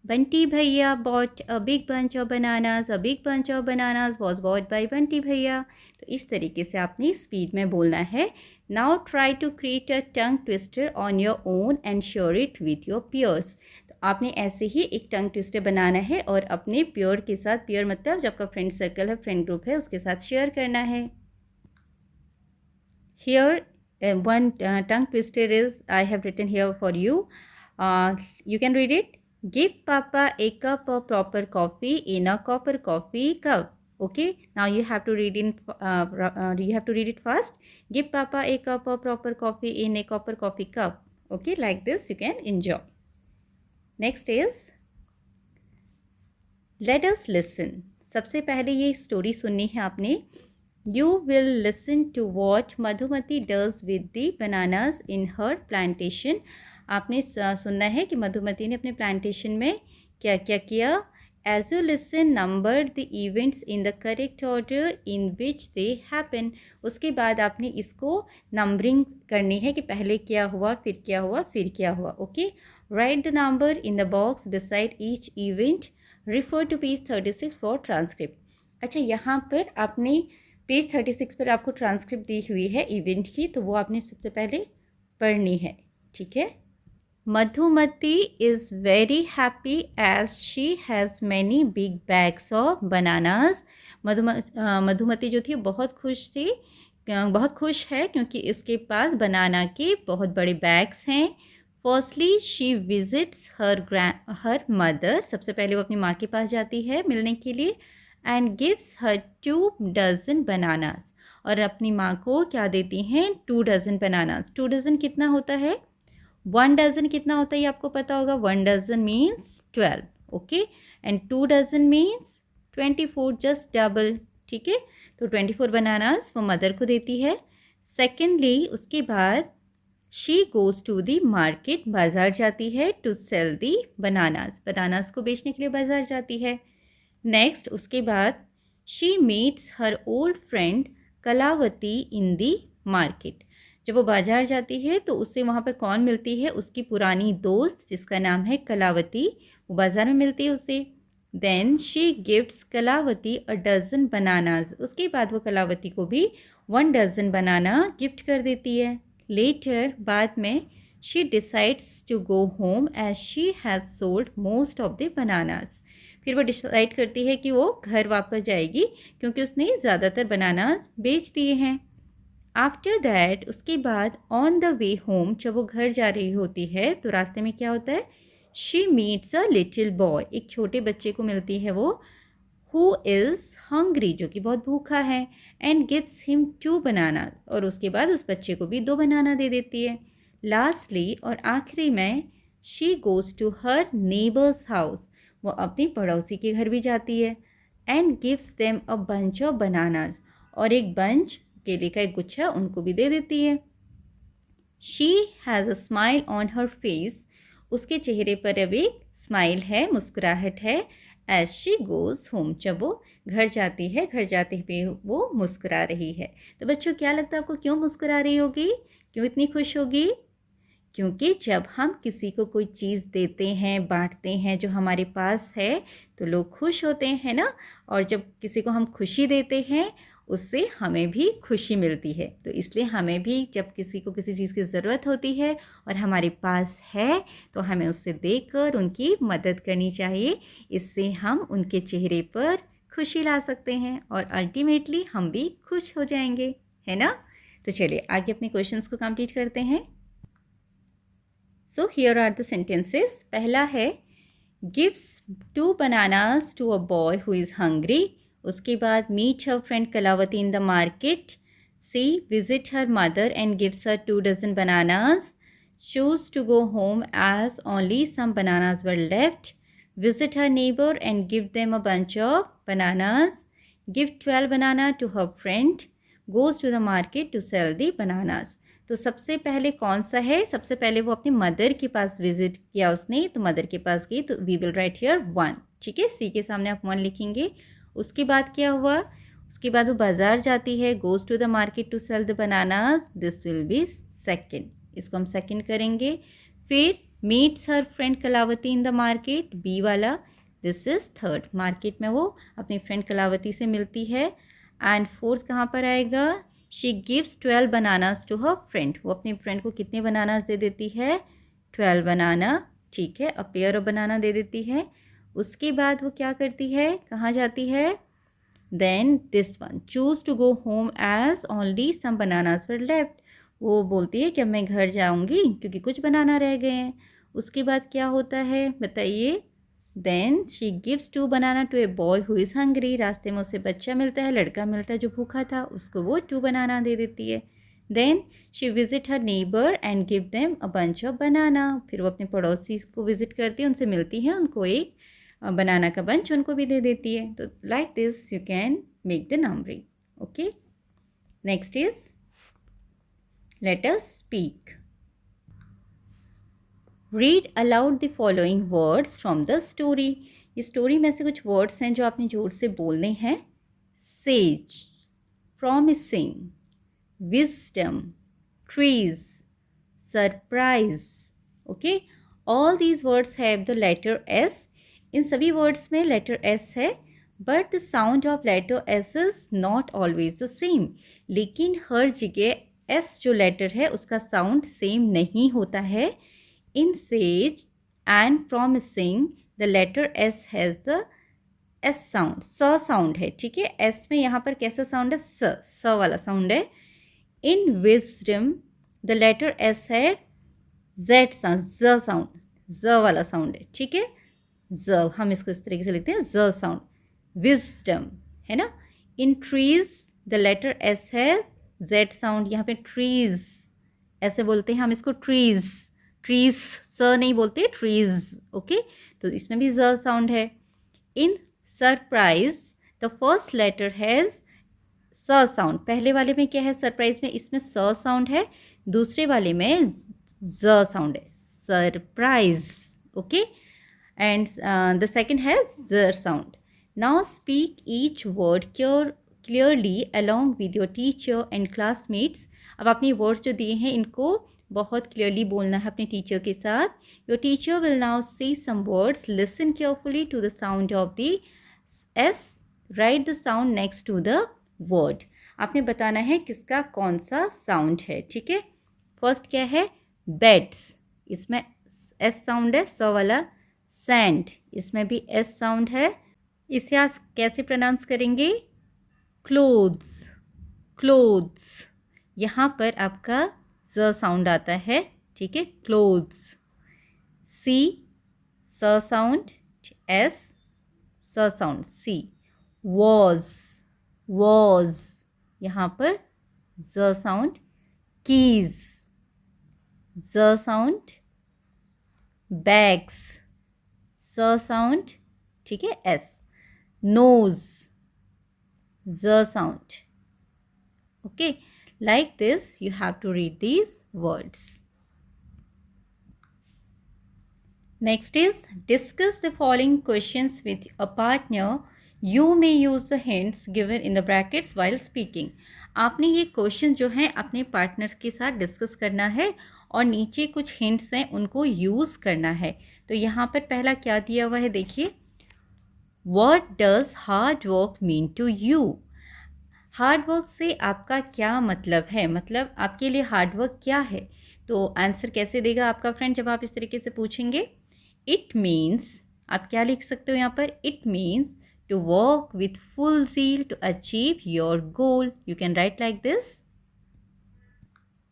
बंटी भैया bought a big bunch of bananas, a big bunch of bananas was bought by Bunty भैया। तो इस तरीके से आपने स्पीड में बोलना है। Now try to create a tongue twister on your own and share it with your peers. तो आपने ऐसे ही एक टंग ट्विस्टर बनाना है और अपने पियर के साथ, पियर मतलब जो आपका फ्रेंड सर्कल है, फ्रेंड ग्रुप है, उसके साथ शेयर करना है। Here one tongue twister is I have written here for you. You can read it. Give Papa a cup of proper coffee in a copper coffee cup. Okay. Now you have to read you have to read it fast. Give Papa a cup of proper coffee in a copper coffee cup. Okay, like this you can enjoy. Next is let us listen. सबसे पहले ये story सुननी है आपने। You will listen to what Madhumati does with the bananas in her plantation. आपने सुनना है कि मधुमती ने अपने प्लांटेशन में क्या क्या किया। As you listen, number the events in the correct order in which they happen. उसके बाद आपने इसको नंबरिंग करनी है कि पहले क्या हुआ, फिर क्या हुआ, फिर क्या हुआ। Okay, right the number in the box beside each event. Refer to page 36 for transcript. अच्छा, यहाँ पर आपने पेज 36 पर आपको ट्रांसक्रिप्ट दी हुई है इवेंट की, तो वो आपने सबसे पहले पढ़नी है। ठीक है। Madhumati is very happy as she has many big bags of bananas. Madhumati जो थी बहुत खुश थी, बहुत खुश है क्योंकि इसके पास बनाना के बहुत बड़े बैग्स हैं। Firstly she visits her mother. सबसे पहले वो अपनी माँ के पास जाती है मिलने के लिए। And gives her 2 dozen bananas. और अपनी माँ को क्या देती हैं? 2 डज़न बनानास। 2 डज़न कितना होता है? 1 डज़न कितना होता है ये आपको पता होगा। 1 dozen means 12। Okay, and 2 dozen means 24, just double. ठीक है, तो 24 बनानास वो मदर को देती है। सेकेंडली उसके बाद she goes to the market. बाज़ार जाती है। To sell the bananas. Bananas को बेचने के लिए बाज़ार जाती है। नेक्स्ट उसके बाद she meets her old friend Kalavati in the market. जब वो बाजार जाती है तो उससे वहाँ पर कौन मिलती है? उसकी पुरानी दोस्त जिसका नाम है कलावती, वो बाज़ार में मिलती है उससे। Then she gifts Kalavati a dozen bananas. उसके बाद वो कलावती को भी 1 डज़न बनाना गिफ्ट कर देती है। लेटर बाद में she decides to go home as she has sold most of the bananas. फिर वो डिसाइड करती है कि वो घर वापस जाएगी क्योंकि उसने ज़्यादातर बनानास बेच दिए हैं। आफ्टर दैट उसके बाद ऑन द वे होम, जब वो घर जा रही होती है तो रास्ते में क्या होता है? She meets a little boy. एक छोटे बच्चे को मिलती है वो, हु इज़ हंग्री, जो कि बहुत भूखा है। एंड गिव्स हिम 2 बनाना। और उसके बाद उस बच्चे को भी 2 बनाना दे देती है। लास्टली और आखिरी में she goes to her neighbour's house. वो अपनी पड़ोसी के घर भी जाती है। And gives them a bunch of bananas. और एक बंच, केले का एक गुच्छा उनको भी दे देती है। She has a smile on her face. उसके चेहरे पर अब एक स्माइल है, मुस्कुराहट है। एज शी गोज़ होम, जब वो घर जाती है, घर जाते हुए वो मुस्कुरा रही है। तो बच्चों क्या लगता है आपको, क्यों मुस्कुरा रही होगी, क्यों इतनी खुश होगी? क्योंकि जब हम किसी को कोई चीज़ देते हैं, बांटते हैं जो हमारे पास है, तो लोग खुश होते हैं ना। और जब किसी को हम खुशी देते हैं उससे हमें भी खुशी मिलती है। तो इसलिए हमें भी जब किसी को किसी चीज़ की ज़रूरत होती है और हमारे पास है तो हमें उससे देकर उनकी मदद करनी चाहिए। इससे हम उनके चेहरे पर खुशी ला सकते हैं और अल्टीमेटली हम भी खुश हो जाएंगे, है ना। तो चलिए आगे अपने क्वेश्चंस को कंप्लीट करते हैं। So here are the sentences. पहला है gives 2 bananas to a boy who is hungry. उसके बाद meet her friend Kalavati in the market. She visit her mother and gives her 2 dozen bananas. Choose to go home as only some bananas were left. Visit her neighbour and give them a bunch of bananas. Give 12 banana to her friend. Goes to the market to sell the bananas. तो सबसे पहले कौन सा है? सबसे पहले वो अपने मदर के पास विजिट किया उसने, तो मदर के पास गई, तो वी विल राइट हियर 1। ठीक है, सी के सामने आप 1 लिखेंगे। उसके बाद क्या हुआ? उसके बाद वो बाज़ार जाती है, goes to the market to sell the bananas. This will be second, इसको हम सेकेंड करेंगे। फिर meets her friend Kalavati in the market, B वाला, दिस इज़ थर्ड। मार्केट में वो अपनी फ्रेंड कलावती से मिलती है। एंड फोर्थ कहाँ पर आएगा, she gives 12 bananas to her friend, वो अपनी फ्रेंड को कितने बनानास दे देती है, 12 बनाना, ठीक है, अ पेयर ऑफ बनाना दे देती है। उसके बाद वो क्या करती है, कहाँ जाती है, then this one, choose to go home as only some bananas were left, वो बोलती है कि अब मैं घर जाऊंगी क्योंकि कुछ बनाना रह गए हैं। उसके बाद क्या होता है बताइए, then she gives 2 banana to a boy who is hungry, रास्ते में उसे बच्चा मिलता है, लड़का मिलता है जो भूखा था, उसको वो 2 बनाना दे देती है। Then she visit her neighbour and give them a bunch of banana, फिर वो अपने पड़ोसी को विजिट करती है, उनसे मिलती है, उनको एक बनाना का बंच उनको भी दे देती है। तो like this you can make the numbering. Okay, next is let us speak. Read aloud the following words from the story, ये स्टोरी में से कुछ वर्ड्स हैं जो आपने जोर से बोलने हैं। Says, promising, wisdom, trees, surprise. Okay, all these words have the letter S. इन सभी वर्ड्स में लेटर S है, but the sound of letter S is not always the same, लेकिन हर जगह S जो लेटर है उसका साउंड सेम नहीं होता है। In says and promising the letter S has the S sound, स साउंड है, ठीक है। एस में यहाँ पर कैसा साउंड है, स वाला साउंड है। In wisdom the letter S है जेड साउंड, ज साउंड, ज वाला साउंड है, ठीक है। ज, हम इसको इस तरीके से लिखते हैं, ज साउंड, विजडम, है ना। इन ट्रीज द लेटर एस है जेड साउंड, यहाँ पे ट्रीज ऐसे बोलते हैं हम इसको, ट्रीज, ट्रीज स नहीं बोलते, ट्रीज, ओके। तो इसमें भी ज साउंड है। In surprise the first letter has स साउंड, पहले वाले में क्या है सरप्राइज में, इसमें स साउंड है, दूसरे वाले में ज साउंड है, surprise, okay. And the second has ज sound. Now speak each word clearly along with your teacher and classmates, अब अपने वर्ड्स जो दिए हैं इनको बहुत क्लियरली बोलना है अपने टीचर के साथ। Your teacher will now say some words, listen carefully to the sound of the S, write the sound next to the word, आपने बताना है किसका कौन सा साउंड है, ठीक है। फर्स्ट क्या है, बेड्स, इसमें एस साउंड है, स वाला। सैंड, इसमें भी एस साउंड है, इसे आप कैसे प्रोनाउंस करेंगे, क्लोथ्स, क्लोथ्स, यहाँ पर आपका ज साउंड आता है, ठीक है, क्लोथ्स। सी, स साउंड, एस, स साउंड, सी। वॉज, वॉज, यहाँ पर ज साउंड। कीज, ज साउंड। बैग्स, स साउंड, ठीक है, एस। नोज, ज sound, okay, like this you have to read these words. Next is discuss the following questions with a partner, you may use the hints given in the brackets while speaking, आपने ये question जो हैं अपने partners के साथ discuss करना है और नीचे कुछ हिंट्स हैं उनको यूज़ करना है। तो यहाँ पर पहला क्या दिया हुआ है देखिए, what does hard work mean to you, hard work से आपका क्या मतलब है, मतलब आपके लिए हार्ड वर्क क्या है। तो आंसर कैसे देगा आपका फ्रेंड जब आप इस तरीके से पूछेंगे, इट मीन्स, आप क्या लिख सकते हो यहाँ पर, it means to work with full zeal to achieve your goal, you can write like this.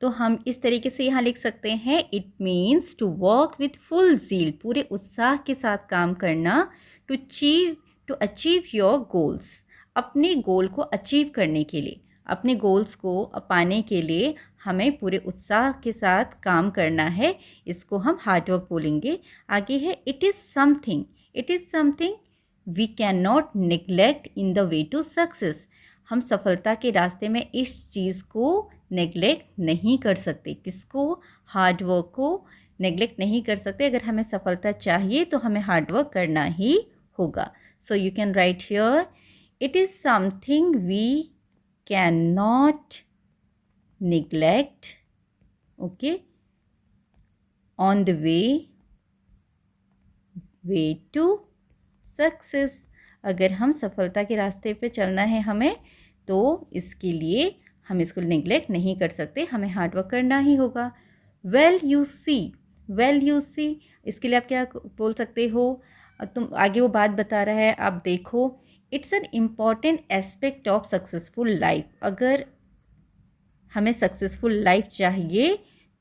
तो हम इस तरीके से यहाँ लिख सकते हैं, it means to work with full zeal, पूरे उत्साह के साथ काम करना, टू अचीव योर गोल्स, अपने गोल को अचीव करने के लिए, अपने गोल्स को पाने के लिए हमें पूरे उत्साह के साथ काम करना है, इसको हम हार्ड वर्क बोलेंगे। आगे है, it is something, it is something we can not neglect in the way to success, हम सफलता के रास्ते में इस चीज़ को नेगलेक्ट नहीं कर सकते, किसको, हार्ड वर्क को नेगलेक्ट नहीं कर सकते। अगर हमें सफलता चाहिए तो हमें हार्ड वर्क करना ही होगा। So you can write here, it is something we cannot neglect, okay, on the way to success. अगर हम सफलता के रास्ते पे चलना है हमें, तो इसके लिए हम इसको नेग्लेक्ट नहीं कर सकते, हमें हार्डवर्क करना ही होगा। वेल यू सी, इसके लिए आप क्या बोल सकते हो? तुम आगे वो बात बता रहा है, आप देखो। It's an important aspect of successful life. अगर हमें सक्सेसफुल लाइफ चाहिए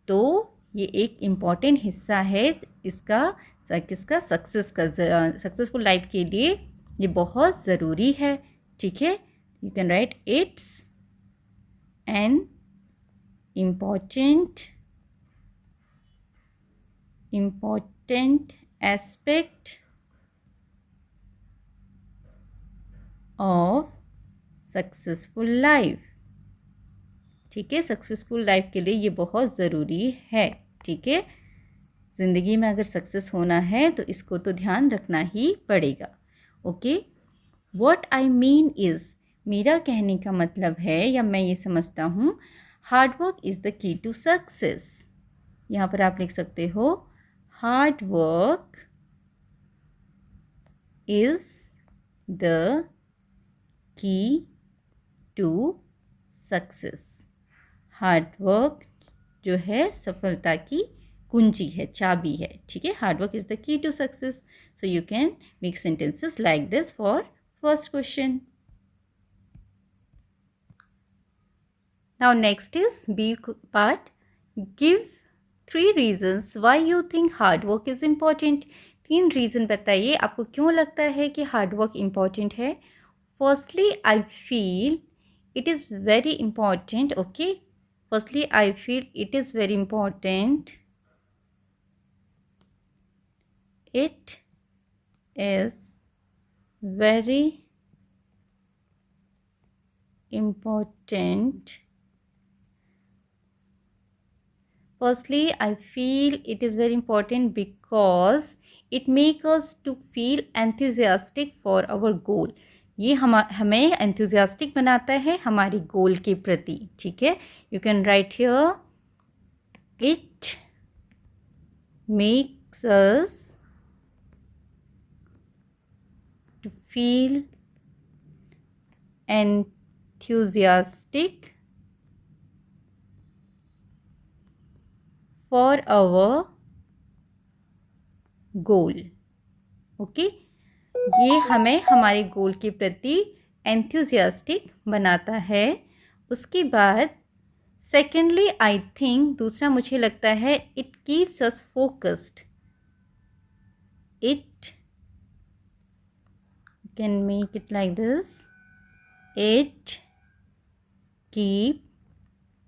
तो ये एक इम्पॉर्टेंट हिस्सा है इसका, किसका, सक्सेसफुल लाइफ के लिए ये बहुत ज़रूरी है। ठीक है, you can right it's an important aspect of successful life. ठीक है, सक्सेसफुल लाइफ के लिए ये बहुत ज़रूरी है। ठीक है, ज़िंदगी में अगर सक्सेस होना है तो इसको तो ध्यान रखना ही पड़ेगा। Okay, what I mean is, मेरा कहने का मतलब है या मैं ये समझता हूँ, hard work is the key to success. यहाँ पर आप लिख सकते हो hard work is the key to success. Hard work जो है सफलता की कुंजी है, चाबी है। ठीक है, hard work is the key to success. So you can make sentences like this for first question. Now next is B part. Give 3 reasons why you think hard work is important. 3 reason बताइए आपको क्यों लगता है कि हार्डवर्क इम्पॉर्टेंट है। Firstly I feel it is very important. Okay, firstly I feel it is very important. It is very important. Firstly I feel it is very important because it makes us to feel enthusiastic for our goal. ये हमें enthusiastic बनाता है हमारे गोल के प्रति। ठीक है, you can write here it makes us to feel enthusiastic for our goal. Okay, ये हमें हमारे गोल के प्रति एंथुजियास्टिक बनाता है। उसके बाद सेकेंडली आई थिंक, दूसरा मुझे लगता है, it keeps us focused. It can make it like this, it keep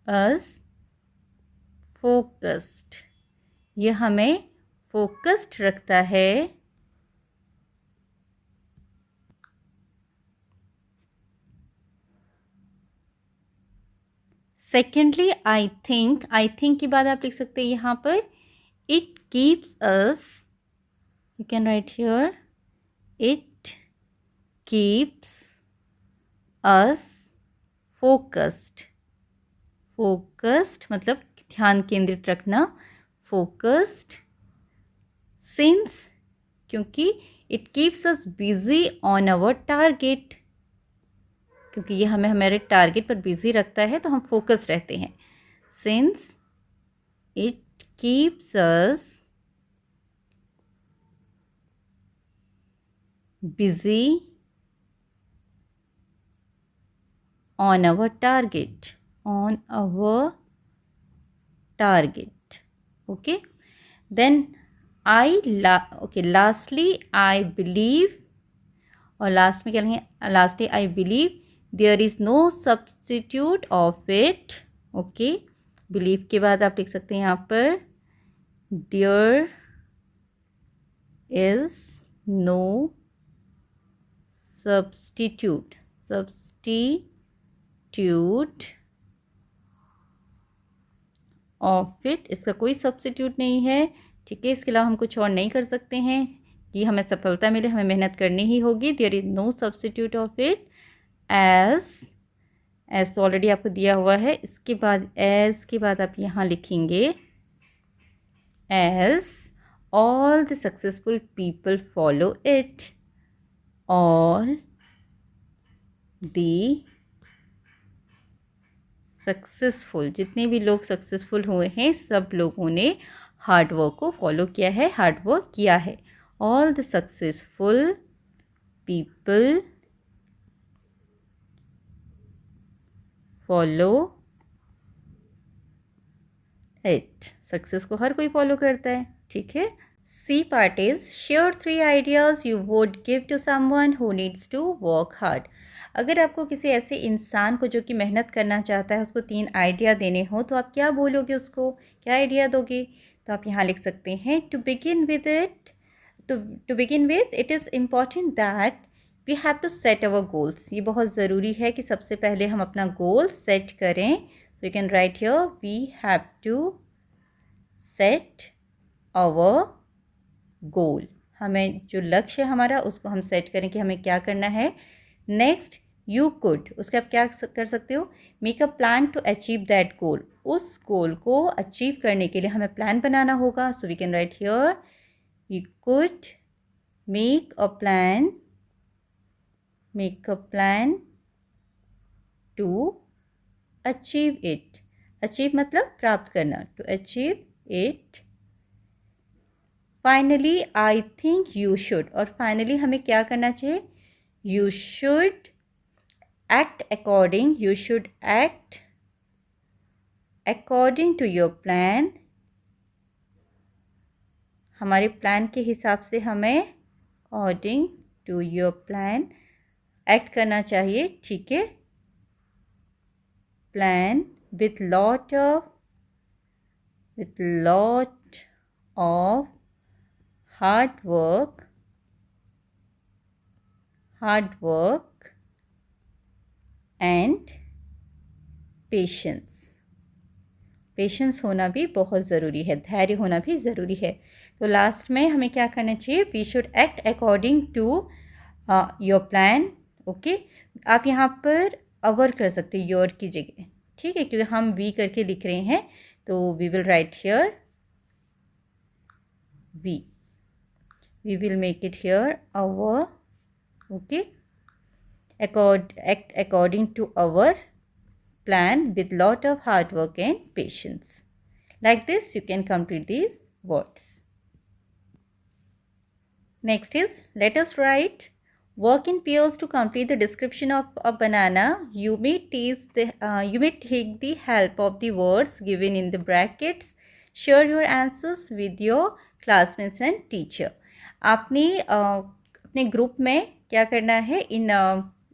us focused. ये हमें फोकस्ड रखता है। सेकेंडली आई थिंक के बाद आप लिख सकते हैं यहाँ पर it keeps us, you can write here it keeps us focused. Focused मतलब ध्यान केंद्रित रखना, फोकस्ड। सिंस, क्योंकि it keeps us busy on our target, क्योंकि ये हमें हमारे टारगेट पर बिजी रखता है तो हम फोकस रहते हैं। Since it keeps us busy on our target, okay. Then lastly I believe, और लास्ट में क्या लिखेंगे, lastly I believe there is no substitute of it. Okay, believe के बाद आप लिख सकते हैं यहाँ पर there is no substitute of it. इसका कोई सब्स्टिट्यूट नहीं है। ठीक है, इसके अलावा हम कुछ और नहीं कर सकते हैं कि हमें सफलता मिले, हमें मेहनत करनी ही होगी। There is no substitute of it as तो ऑलरेडी आपको दिया हुआ है। इसके बाद एज के बाद आप यहाँ लिखेंगे as all the successful people follow it. All the successful, जितने भी लोग सक्सेसफुल हुए हैं सब लोगों ने हार्ड वर्क को फॉलो किया है, हार्ड वर्क किया है. All the successful people follow it. Success को हर कोई फॉलो करता है, ठीक है. C part is share 3 ideas you would give to someone who needs to work hard. अगर आपको किसी ऐसे इंसान को जो कि मेहनत करना चाहता है उसको 3 आइडिया देने हो तो आप क्या बोलोगे, उसको क्या आइडिया दोगे. तो आप यहाँ लिख सकते हैं to begin with it is important that we have to set our goals. ये बहुत ज़रूरी है कि सबसे पहले हम अपना गोल सेट करें. तो you can write here we have to set our goal. हमें जो लक्ष्य है हमारा उसको हम सेट करें कि हमें क्या करना है. नेक्स्ट यू कुड, उसके आप क्या कर सकते हो, make a plan to achieve that goal. उस गोल को अचीव करने के लिए हमें प्लान बनाना होगा. So we can write here we could make a plan to achieve it. Achieve मतलब प्राप्त करना, to achieve it. Finally I think you should, और फाइनली हमें क्या करना चाहिए, you should act according to your plan. हमारे प्लान के हिसाब से हमें according to your plan act करना चाहिए, ठीक है. Plan with lot of hard work and patience होना भी बहुत ज़रूरी है, धैर्य होना भी ज़रूरी है. तो लास्ट में हमें क्या करना चाहिए, we should act according to your plan. Okay, आप यहाँ पर अवर कर सकते हैं योर की जगह, ठीक है, क्योंकि हम वी करके लिख रहे हैं. तो we will write here we will make it here our. Okay, act according to our plan with lot of hard work and patience. Like this you can complete these words. Next is let us write work in pairs to complete the description of a banana. You may take the help of the words given in the brackets. Share your answers with your classmates and teacher. आपने अपने group में क्या करना है, इन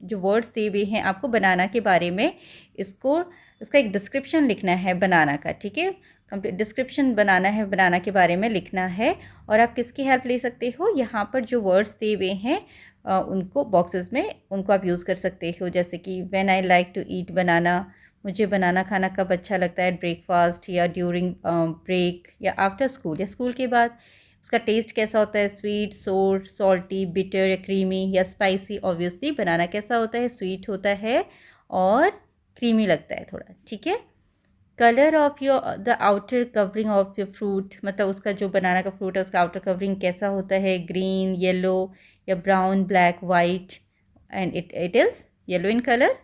जो words दिए हुए हैं आपको बनाना के बारे में, उसका एक डिस्क्रिप्शन लिखना है बनाना का, ठीक है. कंप्लीट डिस्क्रिप्शन बनाना है, बनाना के बारे में लिखना है. और आप किसकी हेल्प ले सकते हो, यहाँ पर जो वर्ड्स दिए हुए हैं उनको बॉक्सेस में उनको आप यूज़ कर सकते हो. जैसे कि when I like to eat banana, मुझे बनाना खाना कब अच्छा लगता है, ब्रेकफास्ट या ड्यूरिंग ब्रेक या आफ्टर स्कूल या स्कूल के बाद. उसका टेस्ट कैसा होता है, स्वीट, सोर, सॉल्टी, बिटर या क्रीमी या स्पाइसी. ऑब्वियसली बनाना कैसा होता है, स्वीट होता है और क्रीमी लगता है थोड़ा, ठीक है. Colour of your the outer covering of your fruit, मतलब उसका जो बनाना का फ्रूट है उसका आउटर कवरिंग कैसा होता है, ग्रीन, येलो या brown, black, white, and it is yellow in colour.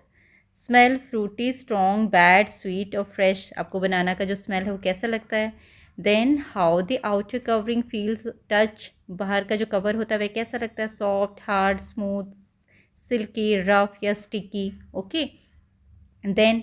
Smell fruity, strong, bad, sweet और फ्रेश. आपको बनाना का जो स्मेल है वो कैसा लगता है. Then how the outer covering feels, touch, बाहर का जो कवर होता है वह कैसा लगता है, soft, hard, smooth, silky, rough या sticky. Okay. Then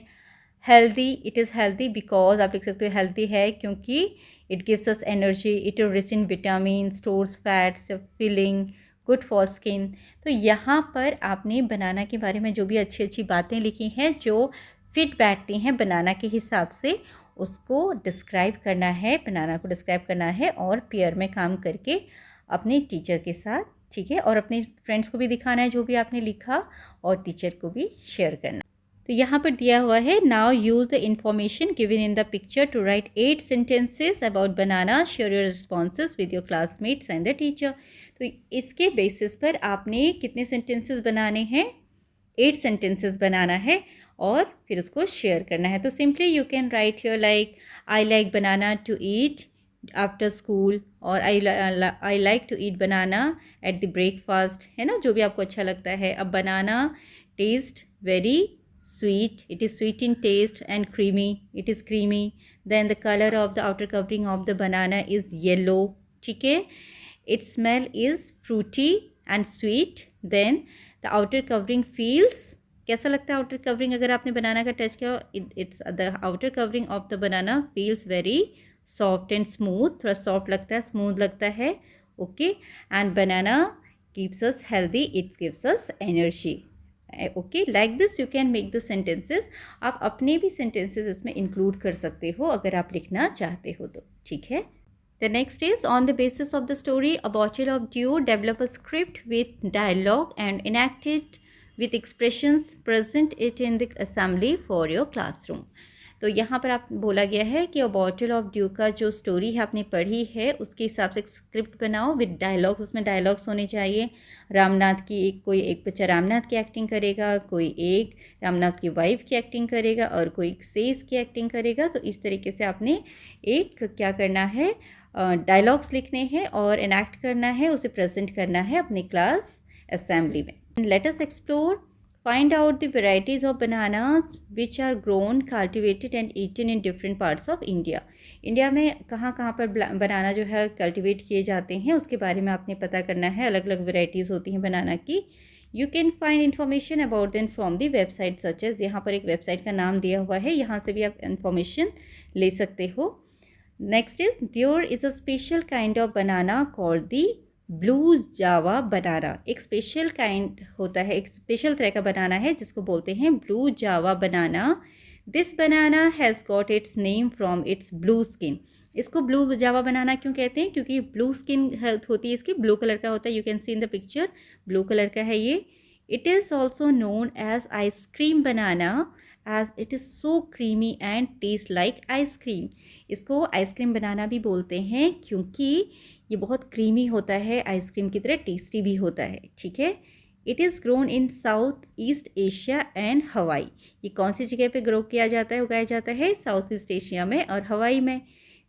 healthy, it is healthy because, आप लिख सकते हो हेल्दी है क्योंकि it gives us energy, it is rich in vitamin, stores fats, filling, good for skin. तो यहाँ पर आपने बनाना के बारे में जो भी अच्छी अच्छी बातें लिखी हैं जो फिट बैठती हैं बनाना के हिसाब से, उसको डिस्क्राइब करना है, बनाना को डिस्क्राइब करना है और पेयर में काम करके अपने टीचर के साथ, ठीक है, और अपने फ्रेंड्स को भी दिखाना है जो भी आपने लिखा और टीचर को भी शेयर करना. तो यहाँ पर दिया हुआ है now use the information given in the picture to write 8 sentences about banana. Share your responses with your classmates and the teacher. तो इसके बेसिस पर आपने कितने सेंटेंसेस बनाने हैं, 8 सेंटेंसेस बनाना है और फिर उसको शेयर करना है. तो simply you can write here like I like banana to eat, after school, और I like to eat banana at the breakfast, है ना, जो भी आपको अच्छा लगता है. अब banana taste very sweet, it is sweet in taste, and creamy, it is creamy. Then the color of the outer covering of the banana is yellow. ठीक है. Its smell is fruity and sweet. Then the outer covering feels, कैसा लगता है outer covering अगर आपने बनाना का touch किया? It's the outer covering of the banana feels very soft and smooth, थोड़ा सॉफ्ट लगता है, स्मूथ लगता है. Okay. And banana keeps us healthy, it's gives us energy. Okay, like this you can make the sentences. आप अपने भी sentences इसमें include कर सकते हो अगर आप लिखना चाहते हो तो. ठीक है. The next is, on the basis of the story, a bottle of dew develop a script with dialogue and enact it with expressions, present it in the assembly for your classroom. तो यहाँ पर आप बोला गया है कि bottle of due का जो स्टोरी है आपने पढ़ी है उसके हिसाब से स्क्रिप्ट बनाओ विद डायलॉग्स. उसमें डायलॉग्स होने चाहिए. रामनाथ की कोई एक बच्चा रामनाथ की एक्टिंग करेगा, कोई एक रामनाथ की वाइफ की एक्टिंग करेगा और कोई सेज की एक्टिंग करेगा. तो इस तरीके से आपने एक क्या करना है, डायलॉग्स लिखने हैं और एनैक्ट करना है, उसे प्रेजेंट करना है अपने क्लास असेंबली में. Let us explore. Find out the varieties of bananas which are grown, cultivated and eaten in different parts of India. India में कहाँ कहाँ पर बनाना जो है कल्टिवेट किए जाते हैं उसके बारे में आपने पता करना है. अलग अलग वेराइटीज़ होती हैं बनाना की. You can find information about them from the website such as, यहाँ पर एक वेबसाइट का नाम दिया हुआ है, यहाँ से भी आप इन्फॉर्मेशन ले सकते हो. Next is, there is a special kind of banana called the blue Java banana. एक स्पेशल काइंड होता है, एक स्पेशल तरह का बनाना है जिसको बोलते हैं blue Java banana. This banana has got its name from its blue skin. इसको ब्लू जावा बनाना क्यों कहते हैं? क्योंकि ब्लू स्किन होती है इसकी, ब्लू कलर का होता है. You can see in the picture, blue colour का है ये. It is also known as ice cream banana as it is so creamy and taste like ice cream. इसको आइसक्रीम बनाना भी बोलते हैं क्योंकि ये बहुत क्रीमी होता है, आइसक्रीम की तरह टेस्टी भी होता है. ठीक है. It is grown in south east Asia and हवाई. ये कौन सी जगह पे ग्रो किया जाता है, उगाया जाता है? साउथ ईस्ट एशिया में और हवाई में.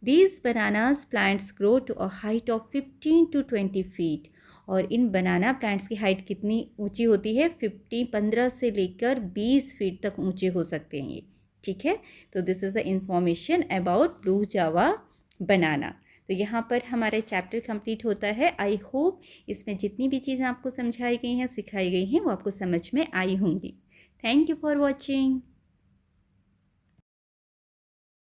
These bananas plants grow to a height of 15 to 20 feet. और इन बनाना प्लांट्स की हाइट कितनी ऊंची होती है? 15 से लेकर 20 फीट तक ऊंचे हो सकते हैं ये. ठीक है. तो this is the information about blue Java banana. तो यहाँ पर हमारे चैप्टर कंप्लीट होता है. आई होप इसमें जितनी भी चीज़ें आपको समझाई गई हैं, सिखाई गई हैं, वो आपको समझ में आई होंगी. Thank you for watching.